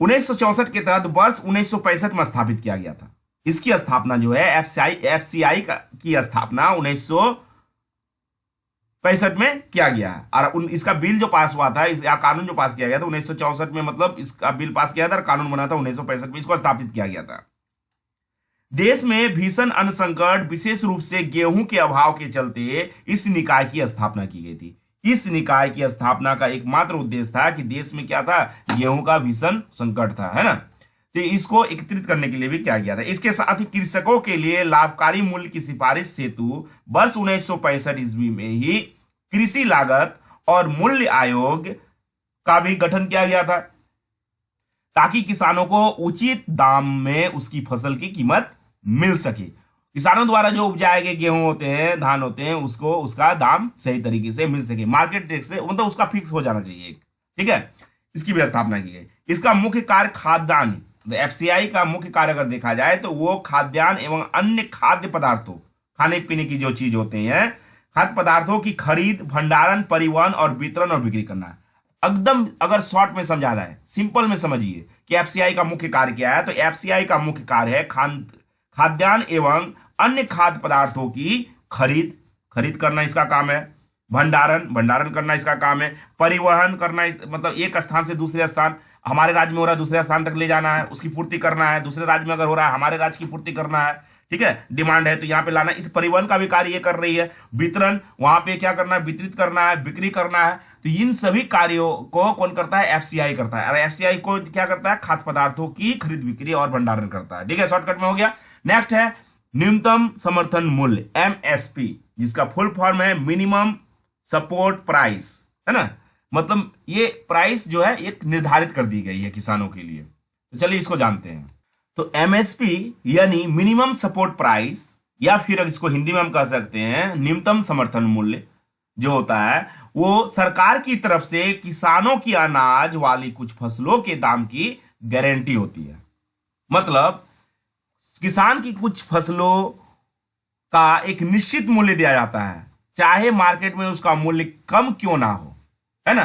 1964 के तहत वर्ष 1965 में स्थापित किया गया था। इसकी स्थापना जो है एफसीआई की स्थापना 1965 में किया गया है, और इसका बिल जो पास हुआ था, या कानून जो पास किया गया था 1964 में, मतलब इसका बिल पास किया था और कानून बना था 1965 में, इसको स्थापित किया गया था। देश में भीषण अन्न संकट, विशेष रूप से गेहूं के अभाव के चलते इस निकाय की स्थापना की गई थी। इस निकाय की स्थापना का एकमात्र उद्देश्य था कि देश में क्या था, गेहूं का भीषण संकट था, है ना। तो इसको एकत्रित करने के लिए भी क्या गया था। इसके साथ ही कृषकों के लिए लाभकारी मूल्य की सिफारिश हेतु वर्ष 1965 ईस्वी में ही कृषि लागत और मूल्य आयोग का भी गठन किया गया था, ताकि किसानों को उचित दाम में उसकी फसल की कीमत मिल सके। किसानों द्वारा जो उपजाए गए गेहूं होते हैं, धान होते हैं, उसको उसका दाम सही तरीके से मिल सके, मार्केट रेट से, मतलब उसका फिक्स हो जाना चाहिए। ठीक है, इसकी भी स्थापना की गई। इसका मुख्य कार्य खाद्यान्न, एफसीआई का मुख्य कार्य अगर देखा जाए तो वो खाद्यान्न एवं अन्य खाद्य पदार्थों, खाने पीने की जो चीज होते हैं, खाद्य पदार्थों की खरीद, भंडारण, परिवहन और वितरण और बिक्री करना है। एकदम अगर शॉर्ट में समझा जाए, सिंपल में समझिए कि एफसीआई का मुख्य कार्य क्या है, तो एफसीआई का मुख्य कार्य है खाद्यान्न एवं अन्य खाद्य पदार्थों की खरीद करना, इसका काम है। भंडारण करना इसका काम है। परिवहन करना, मतलब एक स्थान से दूसरे स्थान, हमारे राज्य में हो रहा है दूसरे स्थान तक ले जाना है, उसकी पूर्ति करना है। दूसरे राज्य में अगर हो रहा है, हमारे राज्य की पूर्ति करना है। ठीक है, डिमांड है तो यहाँ पे लाना, इस परिवहन का भी कार्य ये कर रही है। वितरण, वहां पे क्या करना है, वितरित करना है, बिक्री करना है। तो इन सभी कार्यों को कौन करता है, एफसीआई करता है। और एफसीआई को क्या करता है, खाद्य पदार्थों की खरीद, बिक्री और भंडारण करता है। ठीक है, शॉर्टकट में हो गया। नेक्स्ट है न्यूनतम समर्थन मूल्य, एमएसपी, जिसका फुल फॉर्म है मिनिमम सपोर्ट प्राइस, है ना। मतलब ये प्राइस जो है एक निर्धारित कर दी गई है किसानों के लिए। तो चलिए इसको जानते हैं। तो एमएसपी यानी मिनिमम सपोर्ट प्राइस, या फिर इसको हिंदी में हम कह सकते हैं न्यूनतम समर्थन मूल्य, जो होता है वो सरकार की तरफ से किसानों की अनाज वाली कुछ फसलों के दाम की गारंटी होती है। मतलब किसान की कुछ फसलों का एक निश्चित मूल्य दिया जाता है, चाहे मार्केट में उसका मूल्य कम क्यों ना हो, है ना।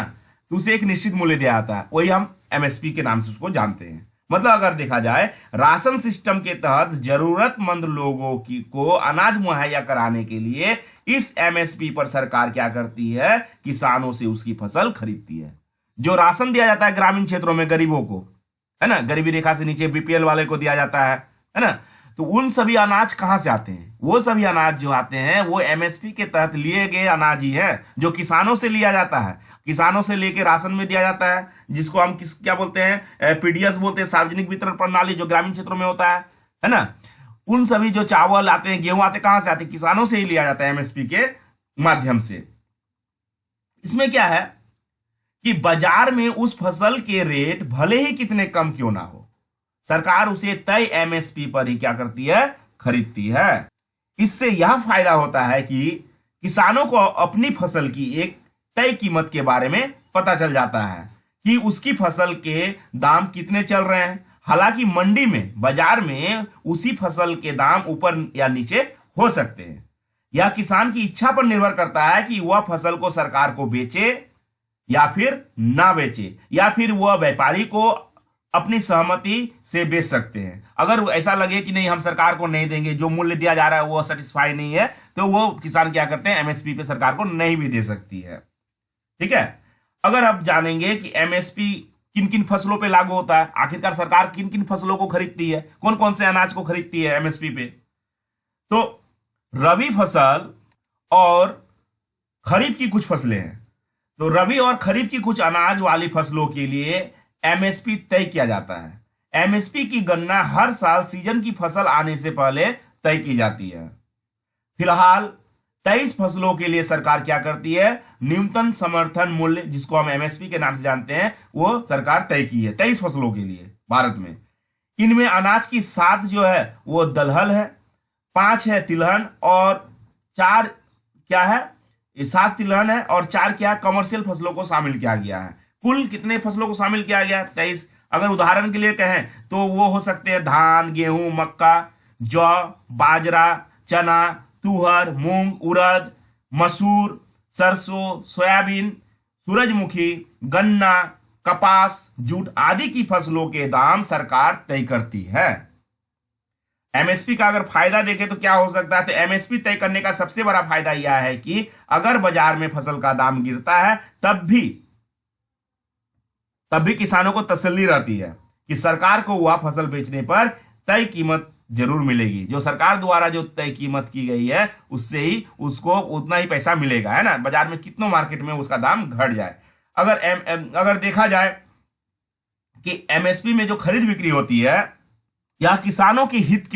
तो उसे एक निश्चित मूल्य दिया जाता है, वही हम एमएसपी के नाम से उसको जानते हैं। मतलब अगर देखा जाए, राशन सिस्टम के तहत जरूरतमंद लोगों को अनाज मुहैया कराने के लिए इस एमएसपी पर सरकार क्या करती है, किसानों से उसकी फसल खरीदती है। जो राशन दिया जाता है ग्रामीण क्षेत्रों में गरीबों को, है ना, गरीबी रेखा से नीचे बीपीएल वाले को दिया जाता है ना। तो उन सभी अनाज कहां से आते हैं, वो सभी अनाज जो आते हैं वो एमएसपी के तहत लिए गए अनाज ही है, जो किसानों से लिया जाता है। किसानों से लेके राशन में दिया जाता है, जिसको हम क्या बोलते हैं, पीडीएस बोलते हैं, सार्वजनिक वितरण प्रणाली, जो ग्रामीण क्षेत्रों में होता है ना। उन सभी जो चावल आते हैं, गेहूं आते, कहां से आते हैं, किसानों से ही लिया जाता है एमएसपी के माध्यम से। इसमें क्या है कि बाजार में उस फसल के रेट भले ही कितने कम क्यों ना हो, सरकार उसे तय एमएसपी पर ही क्या करती है, खरीदती है। इससे यह फायदा होता है कि किसानों को अपनी फसल की एक तय कीमत के बारे में पता चल जाता है कि उसकी फसल के दाम कितने चल रहे हैं। हालांकि मंडी में, बाजार में उसी फसल के दाम ऊपर या नीचे हो सकते हैं। यह किसान की इच्छा पर निर्भर करता है कि वह फसल को सरकार को बेचे या फिर ना बेचे, या फिर वह व्यापारी को अपनी सहमति से बेच सकते हैं। अगर ऐसा लगे कि नहीं, हम सरकार को नहीं देंगे, जो मूल्य दिया जा रहा है वो सेटिस्फाई नहीं है, तो वो किसान क्या करते हैं, एमएसपी पे सरकार को नहीं भी दे सकती है। ठीक है, अगर आप जानेंगे कि एमएसपी किन किन फसलों पे लागू होता है, आखिरकार सरकार किन किन फसलों को खरीदती है, कौन कौन से अनाज को खरीदती है एमएसपी पे, तो रबी फसल और खरीफ की कुछ फसलें हैं। तो रबी और खरीफ की कुछ अनाज वाली फसलों के लिए एमएसपी तय किया जाता है। एमएसपी की गणना हर साल सीजन की फसल आने से पहले तय की जाती है। फिलहाल 23 फसलों के लिए सरकार क्या करती है, न्यूनतम समर्थन मूल्य, जिसको हम एमएसपी के नाम से जानते हैं, वो सरकार तय की है 23 फसलों के लिए भारत में। इनमें अनाज की 7 जो है वो दलहन है, 5 है तिलहन और 4 क्या है, ये 7 तिलहन है और 4 क्या है, कमर्शियल फसलों को शामिल किया गया है। कुल कितने फसलों को शामिल किया गया, 23। अगर उदाहरण के लिए कहें तो वो हो सकते हैं धान, गेहूं, मक्का, जौ, बाजरा, चना, तुहर, मूंग, उड़द, मसूर, सरसों, सोयाबीन, सूरजमुखी, गन्ना, कपास, जूट आदि की फसलों के दाम सरकार तय करती है। एमएसपी का अगर फायदा देखें तो क्या हो सकता है, तो एमएसपी तय करने का सबसे बड़ा फायदा यह है कि अगर बाजार में फसल का दाम गिरता है तब भी किसानों को तसल्ली रहती है कि सरकार को वह फसल बेचने पर तय कीमत जरूर मिलेगी। जो सरकार द्वारा जो तय कीमत की गई है उससे ही उसको उतना ही पैसा मिलेगा, है ना, बाजार में कितनों मार्केट में उसका दाम घट जाए। अगर देखा जाए कि एमएसपी में जो खरीद बिक्री होती है यह किसानों के हित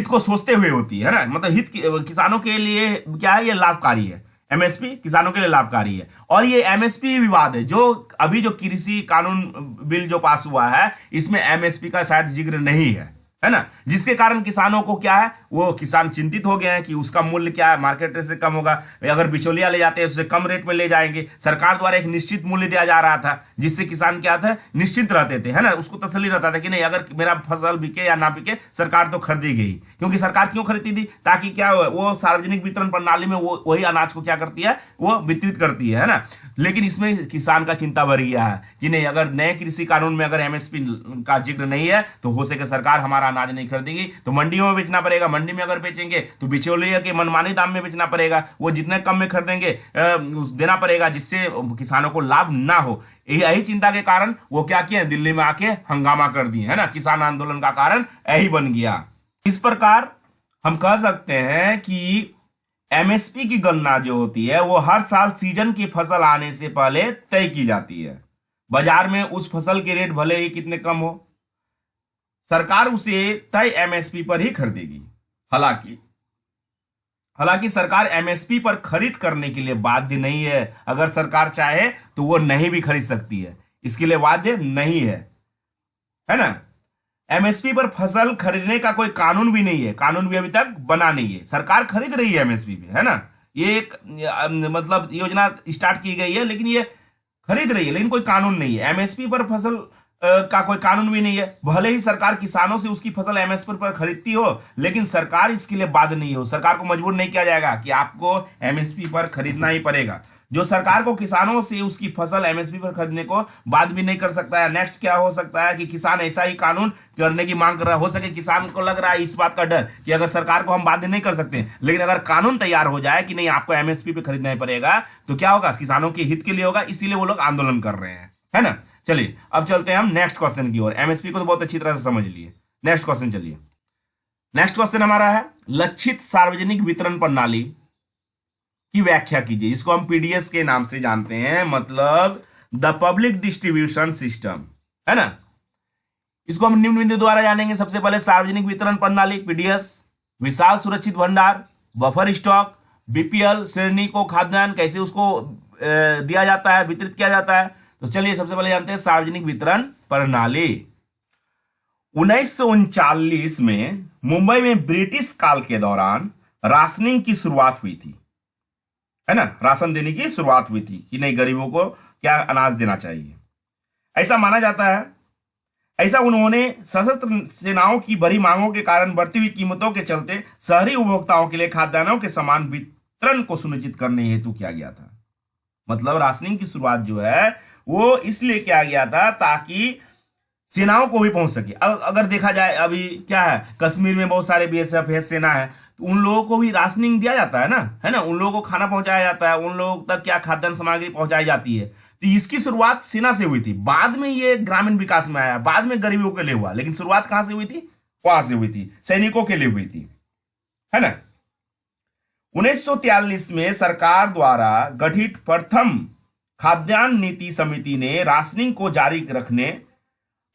को सोचते हुए होती है ना, मतलब किसानों के लिए क्या है, ये लाभकारी है। एमएसपी किसानों के लिए लाभकारी है। और ये एमएसपी विवाद है, जो अभी जो कृषि कानून बिल जो पास हुआ है इसमें एमएसपी का शायद जिक्र नहीं है ना, जिसके कारण किसानों को क्या है, वो किसान चिंतित हो गए हैं कि उसका मूल्य क्या है, मार्केट रेट से कम होगा, अगर बिचौलिया ले जाते हैं उससे कम रेट में ले जाएंगे। सरकार द्वारा एक निश्चित मूल्य दिया जा रहा था जिससे किसान क्या था, निश्चिंत रहते थे, है ना, उसको तसल्ली रहता था कि नहीं अगर मेरा फसल बिके या ना बिके सरकार तो खरीदेगी ही। क्योंकि सरकार क्यों खरीदती थी, ताकि क्या वो सार्वजनिक वितरण प्रणाली में वो वही अनाज को क्या करती है, वो वितरित करती है ना। लेकिन इसमें किसान का चिंता बढ़ गया है कि नहीं अगर नए कृषि कानून में अगर एमएसपी का जिक्र नहीं है तो हो सके सरकार हमारा अनाज नहीं खरीदेगी, तो मंडियों में बेचना पड़ेगा, मंडी में अगर बेचेंगे तो बिचौलिया के मनमानी दाम में बेचना पड़ेगा, वो जितने कम में खरीदेंगे देना पड़ेगा, जिससे किसानों को लाभ ना हो। यही चिंता के कारण वो क्या किए, दिल्ली में आके हंगामा कर दिए, है ना, किसान आंदोलन का कारण यही बन गया। इस प्रकार हम कह सकते हैं कि एमएसपी की गणना जो होती है वो हर साल सीजन की फसल आने से पहले तय की जाती है। बाजार में उस फसल के रेट भले ही कितने कम हो, सरकार उसे तय एमएसपी पर ही खरीदेगी। हालांकि सरकार एमएसपी पर खरीद करने के लिए बाध्य नहीं है। अगर सरकार चाहे तो वो नहीं भी खरीद सकती है, इसके लिए बाध्य नहीं है ना। एमएसपी पर फसल खरीदने का कोई कानून भी नहीं है, कानून भी अभी तक बना नहीं है। सरकार खरीद रही है एमएसपी पे, है ना, ये एक मतलब योजना स्टार्ट की गई है, लेकिन ये खरीद रही है, लेकिन कोई कानून नहीं है। एमएसपी पर फसल का कोई कानून भी नहीं है। भले ही सरकार किसानों से उसकी फसल एमएसपी पर खरीदती हो, लेकिन सरकार इसके लिए बाध्य नहीं हो। सरकार को मजबूर नहीं किया जाएगा कि आपको एमएसपी पर खरीदना ही पड़ेगा। जो सरकार को किसानों से उसकी फसल एमएसपी पर खरीदने को बाध्य भी नहीं कर सकता है। नेक्स्ट क्या हो सकता है कि किसान ऐसा ही कानून करने की मांग कर रहा हो सके, किसान को लग रहा है इस बात का डर कि अगर सरकार को हम बाध्य नहीं कर सकते, लेकिन अगर कानून तैयार हो जाए कि नहीं आपको एमएसपी पे खरीदना ही पड़ेगा तो क्या होगा, किसानों के हित के लिए होगा, इसीलिए वो लोग आंदोलन कर रहे हैं, है ना। चलिए अब चलते हैं हम नेक्स्ट क्वेश्चन की ओर। एमएसपी को तो बहुत अच्छी तरह से समझ लिए, नेक्स्ट क्वेश्चन चलिए। नेक्स्ट क्वेश्चन हमारा है लक्षित सार्वजनिक वितरण प्रणाली की व्याख्या कीजिए। इसको हम पीडीएस के नाम से जानते हैं, मतलब द पब्लिक डिस्ट्रीब्यूशन सिस्टम, है ना। इसको हम निम्न बिंदु द्वारा जानेंगे। सबसे पहले सार्वजनिक वितरण प्रणाली पीडीएस, विशाल सुरक्षित भंडार, बफर स्टॉक, बीपीएल श्रेणी को खाद्यान्न कैसे उसको दिया जाता है, वितरित किया जाता है। तो चलिए सबसे पहले जानते हैं सार्वजनिक वितरण प्रणाली। 1939 में मुंबई में ब्रिटिश काल के दौरान राशनिंग की शुरुआत हुई थी, है ना, राशन देने की शुरुआत हुई थी कि नहीं गरीबों को क्या अनाज देना चाहिए, ऐसा माना जाता है। ऐसा उन्होंने सशस्त्र सेनाओं की बड़ी मांगों के कारण बढ़ती हुई कीमतों के चलते शहरी उपभोक्ताओं के लिए खाद्यान्नों के समान वितरण को सुनिश्चित करने हेतु किया गया था। मतलब राशनिंग की शुरुआत जो है वो इसलिए किया गया था ताकि सेनाओं को भी पहुंच सके। अगर देखा जाए अभी क्या है, कश्मीर में बहुत सारे बीएसएफ है, सेना है, तो उन लोगों को भी राशनिंग दिया जाता है ना, उन लोगों को खाना पहुंचाया जाता है, उन लोगों तक क्या खाद्यान्न सामग्री पहुंचाई जाती है। तो इसकी शुरुआत सेना से हुई थी, बाद में ये ग्रामीण विकास में आया, बाद में गरीबों के लिए हुआ, लेकिन शुरुआत कहां से हुई थी, वहां से हुई थी, सैनिकों के लिए हुई थी, है ना। 1943 में सरकार द्वारा गठित प्रथम खाद्यान्न नीति समिति ने राशनिंग को जारी रखने,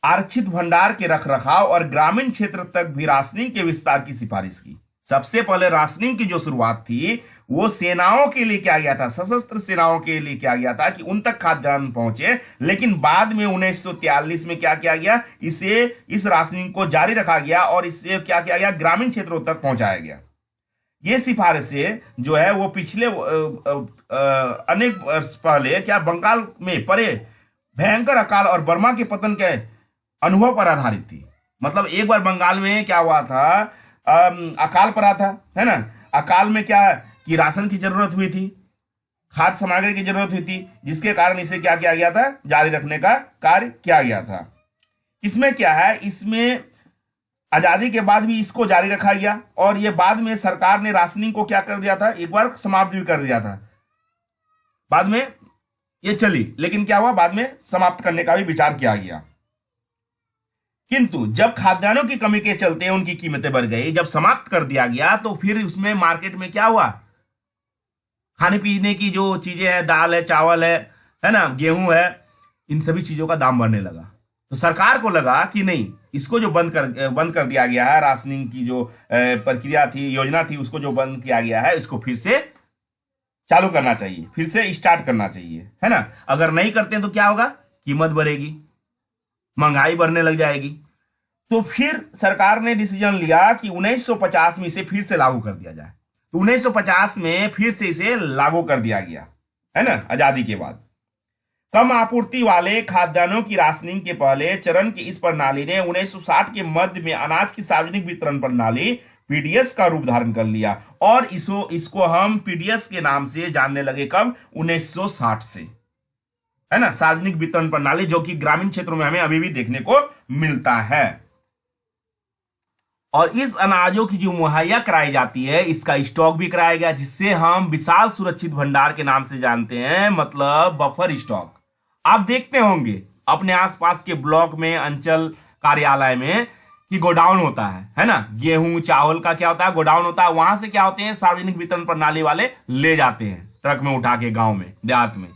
आरक्षित भंडार के रखरखाव और ग्रामीण क्षेत्र तक भी राशनिंग के विस्तार की सिफारिश की। सबसे पहले राशनिंग की जो शुरुआत थी वो सेनाओं के लिए किया गया था, सशस्त्र सेनाओं के लिए किया गया था कि उन तक खाद्यान्न पहुंचे। लेकिन बाद में 1943 में क्या किया गया, इस राशनिंग को जारी रखा गया और इससे क्या किया गया, ग्रामीण क्षेत्रों तक पहुंचाया गया। ये सिफारिशें जो है वो पिछले अनेक वर्ष पहले क्या बंगाल में पड़े भयंकर अकाल और बर्मा के पतन के अनुभव पर आधारित थी। मतलब एक बार बंगाल में क्या हुआ था, अकाल पड़ा था, है ना। अकाल में क्या कि राशन की जरूरत हुई थी, खाद्य सामग्री की जरूरत हुई थी, जिसके कारण इसे क्या किया गया था, जारी रखने का कार्य किया गया था। इसमें क्या है, इसमें आजादी के बाद भी इसको जारी रखा गया और ये बाद में सरकार ने राशनिंग को क्या कर दिया था, एक बार समाप्त भी कर दिया था। बाद में ये चली, लेकिन क्या हुआ, बाद में समाप्त करने का भी विचार किया गया। किंतु जब खाद्यान्नों की कमी के चलते उनकी कीमतें बढ़ गई, जब समाप्त कर दिया गया तो फिर उसमें मार्केट में क्या हुआ, खाने पीने की जो चीजें हैं, दाल है, चावल है ना, गेहूं है, इन सभी चीजों का दाम बढ़ने लगा। तो सरकार को लगा कि नहीं, इसको जो बंद कर दिया गया है, राशनिंग की जो प्रक्रिया थी, योजना थी, उसको जो बंद किया गया है, इसको फिर से चालू करना चाहिए, फिर से स्टार्ट करना चाहिए, है ना। अगर नहीं करते तो क्या होगा, कीमत बढ़ेगी, महंगाई बढ़ने लग जाएगी। तो फिर सरकार ने डिसीजन लिया कि 1950 में इसे फिर से लागू कर दिया जाए। तो 1950 में फिर से इसे लागू कर दिया गया, है ना, आजादी के बाद। कम आपूर्ति वाले खाद्यान्नों की राशनिंग के पहले चरण की इस प्रणाली ने 1960 के मध्य में अनाज की सार्वजनिक वितरण प्रणाली पीडीएस का रूप धारण कर लिया और इसको हम पीडीएस के नाम से जानने लगे कब, 1960 से, है ना। सार्वजनिक वितरण प्रणाली जो कि ग्रामीण क्षेत्रों में हमें अभी भी देखने को मिलता है। और इस अनाजों की जो मुहैया कराई जाती है, इसका स्टॉक भी कराया गया, जिससे हम विशाल सुरक्षित भंडार के नाम से जानते हैं, मतलब बफर स्टॉक। आप देखते होंगे अपने आसपास के ब्लॉक में, अंचल कार्यालय में कि गोडाउन होता है ना। गेहूं चावल का क्या होता है, गोडाउन होता है। वहां से क्या होते हैं, सार्वजनिक वितरण प्रणाली वाले ले जाते हैं ट्रक में उठा के, गांव में, देहात में।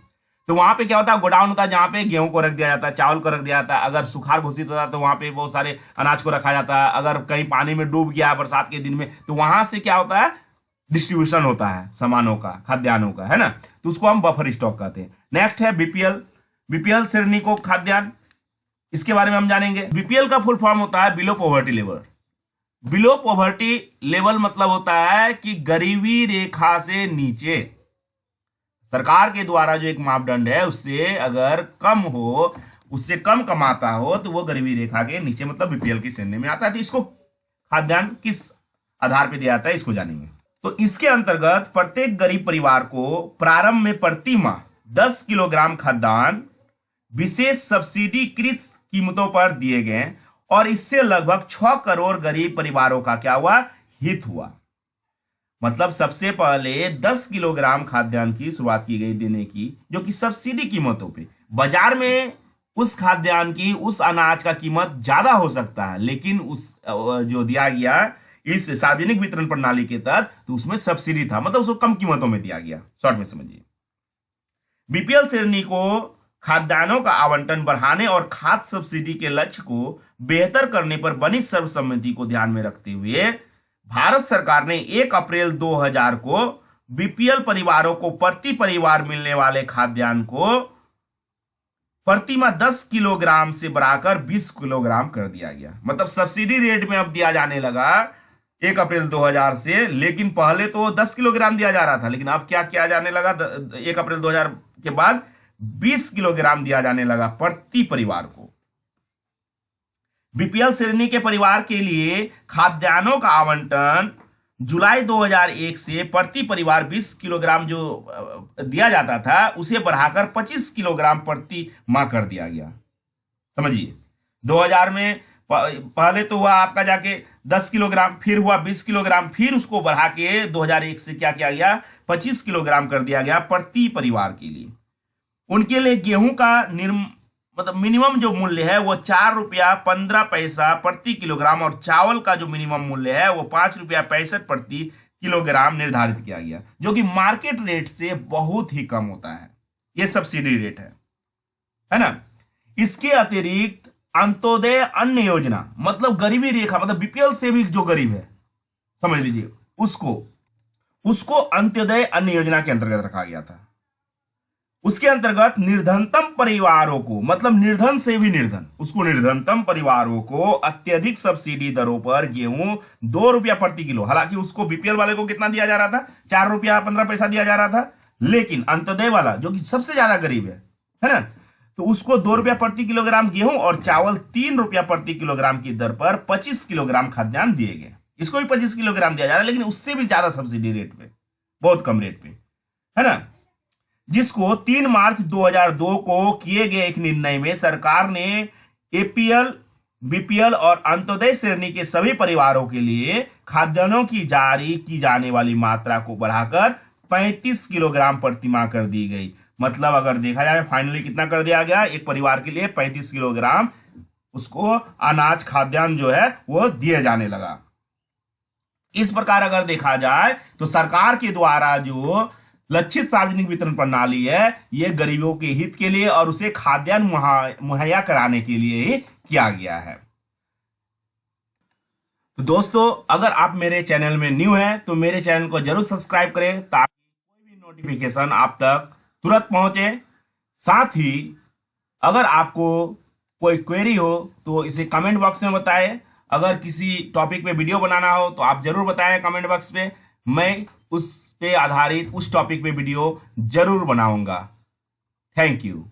तो वहां पे क्या होता है, गोडाउन होता है, जहां पे गेहूं को रख दिया जाता है, चावल को रख दिया जाता है। अगर सुखाड़ घोषित होता है तो वहां पे बहुत सारे अनाज को रखा जाता है। अगर कहीं पानी में डूब गया बरसात के दिन में, तो वहां से क्या होता है, डिस्ट्रीब्यूशन होता है सामानों का, खाद्यान्नों का, है ना। तो उसको हम बफर स्टॉक कहते हैं। नेक्स्ट है बीपीएल, बीपीएल श्रेणी को खाद्यान्न, इसके बारे में हम जानेंगे। बीपीएल का फुल फॉर्म होता है below poverty level. Below poverty level मतलब होता है कि गरीबी रेखा से नीचे। सरकार के द्वारा जो एक मापदंड है, उससे अगर कम हो, उससे कम कमाता हो, तो वो गरीबी रेखा के नीचे, मतलब बीपीएल की श्रेणी में आता है। तो इसको खाद्यान्न किस आधार पर दिया जाता है, इसको जानेंगे। तो इसके अंतर्गत प्रत्येक गरीब परिवार को प्रारंभ में प्रति माह 10 किलोग्राम खाद्यान्न विशेष सब्सिडीकृत कीमतों पर दिए गए और इससे लगभग 6 करोड़ गरीब परिवारों का क्या हुआ, हित हुआ। मतलब सबसे पहले 10 किलोग्राम खाद्यान्न की शुरुआत की गई देने की, जो कि सब्सिडी कीमतों पे। बाजार में उस खाद्यान्न की, उस अनाज का कीमत ज्यादा हो सकता है, लेकिन उस जो दिया गया इस सार्वजनिक वितरण प्रणाली के तहत, तो उसमें सब्सिडी था, मतलब उसको कम कीमतों में दिया गया। शॉर्ट में समझिए, बीपीएल श्रेणी को खाद्यान्नों का आवंटन बढ़ाने और खाद्य सब्सिडी के लक्ष्य को बेहतर करने पर बनी सर्वसम्मति को ध्यान में रखते हुए भारत सरकार ने 1 अप्रैल 2000 को बीपीएल परिवारों को प्रति परिवार मिलने वाले खाद्यान्न को प्रति माह 10 किलोग्राम से बढ़ाकर 20 किलोग्राम कर दिया गया। मतलब सब्सिडी रेट में अब दिया जाने लगा 1 अप्रैल 2000 से, लेकिन पहले तो 10 किलोग्राम दिया जा रहा था, लेकिन अब क्या किया जाने लगा, 1 अप्रैल 2000 के बाद 20 किलोग्राम दिया जाने लगा प्रति परिवार को। बीपीएल श्रेणी के परिवार के लिए खाद्यान्नों का आवंटन जुलाई 2001 से प्रति परिवार 20 किलोग्राम जो दिया जाता था, उसे बढ़ाकर 25 किलोग्राम प्रति माह कर दिया गया। समझिए, 2000 में पहले तो हुआ आपका जाके 10 किलोग्राम, फिर हुआ 20 किलोग्राम, फिर उसको बढ़ा के 2001 से क्या किया गया, 25 किलोग्राम कर दिया गया प्रति परिवार के लिए। उनके लिए गेहूं का मतलब मिनिमम जो मूल्य है वो 4 रुपया 15 पैसा प्रति किलोग्राम और चावल का जो मिनिमम मूल्य है वो 5 रुपया 65 प्रति किलोग्राम निर्धारित किया गया, जो कि मार्केट रेट से बहुत ही कम होता है। ये सब्सिडी रेट है ना। इसके अतिरिक्त अंत्योदय अन्न योजना, मतलब गरीबी रेखा, मतलब बीपीएल से भी जो गरीब है, समझ लीजिए, उसको अंत्योदय अन्न योजना के अंतर्गत रखा गया था। उसके अंतर्गत निर्धनतम परिवारों को, मतलब निर्धन से भी निर्धन, उसको निर्धनतम परिवारों को अत्यधिक सब्सिडी दरों पर गेहूं 2 रुपया प्रति किलो, हालांकि उसको बीपीएल वाले को कितना दिया जा रहा था, 4 रुपया 15 पैसा दिया जा रहा था, लेकिन अंत्योदय वाला जो कि सबसे ज्यादा गरीब है ना, तो उसको 2 रुपया प्रति किलोग्राम गेहूं और चावल 3 रुपया प्रति किलोग्राम की दर पर 25 किलोग्राम खाद्यान्न दिए गए। इसको भी 25 किलोग्राम दिया जा रहा है, लेकिन उससे भी ज्यादा सब्सिडी रेट पे, बहुत कम रेट पे, है ना। जिसको 3 मार्च 2002 को किए गए एक निर्णय में सरकार ने एपीएल, बीपीएल और अंत्योदय श्रेणी के सभी परिवारों के लिए खाद्यान्नों की जारी की जाने वाली मात्रा को बढ़ाकर 35 किलोग्राम प्रति माह कर दी गई। मतलब अगर देखा जाए फाइनली कितना कर दिया गया, एक परिवार के लिए 35 किलोग्राम उसको अनाज खाद्यान्न जो है वो दिए जाने लगा। इस प्रकार अगर देखा जाए तो सरकार के द्वारा जो लक्षित सार्वजनिक वितरण प्रणाली है, ये गरीबों के हित के लिए और उसे खाद्यान्न मुहैया कराने के लिए ही किया गया है। तो दोस्तों, अगर आप मेरे चैनल में न्यू हैं तो मेरे चैनल को जरूर सब्सक्राइब करें ताकि कोई भी नोटिफिकेशन आप तक तुरंत पहुंचे। साथ ही अगर आपको कोई क्वेरी हो तो इसे कमेंट बॉक्स में बताएं। अगर किसी टॉपिक पे वीडियो बनाना हो तो आप जरूर बताएं कमेंट बॉक्स पे, मैं उस पे आधारित उस टॉपिक पे वीडियो जरूर बनाऊंगा। Thank you.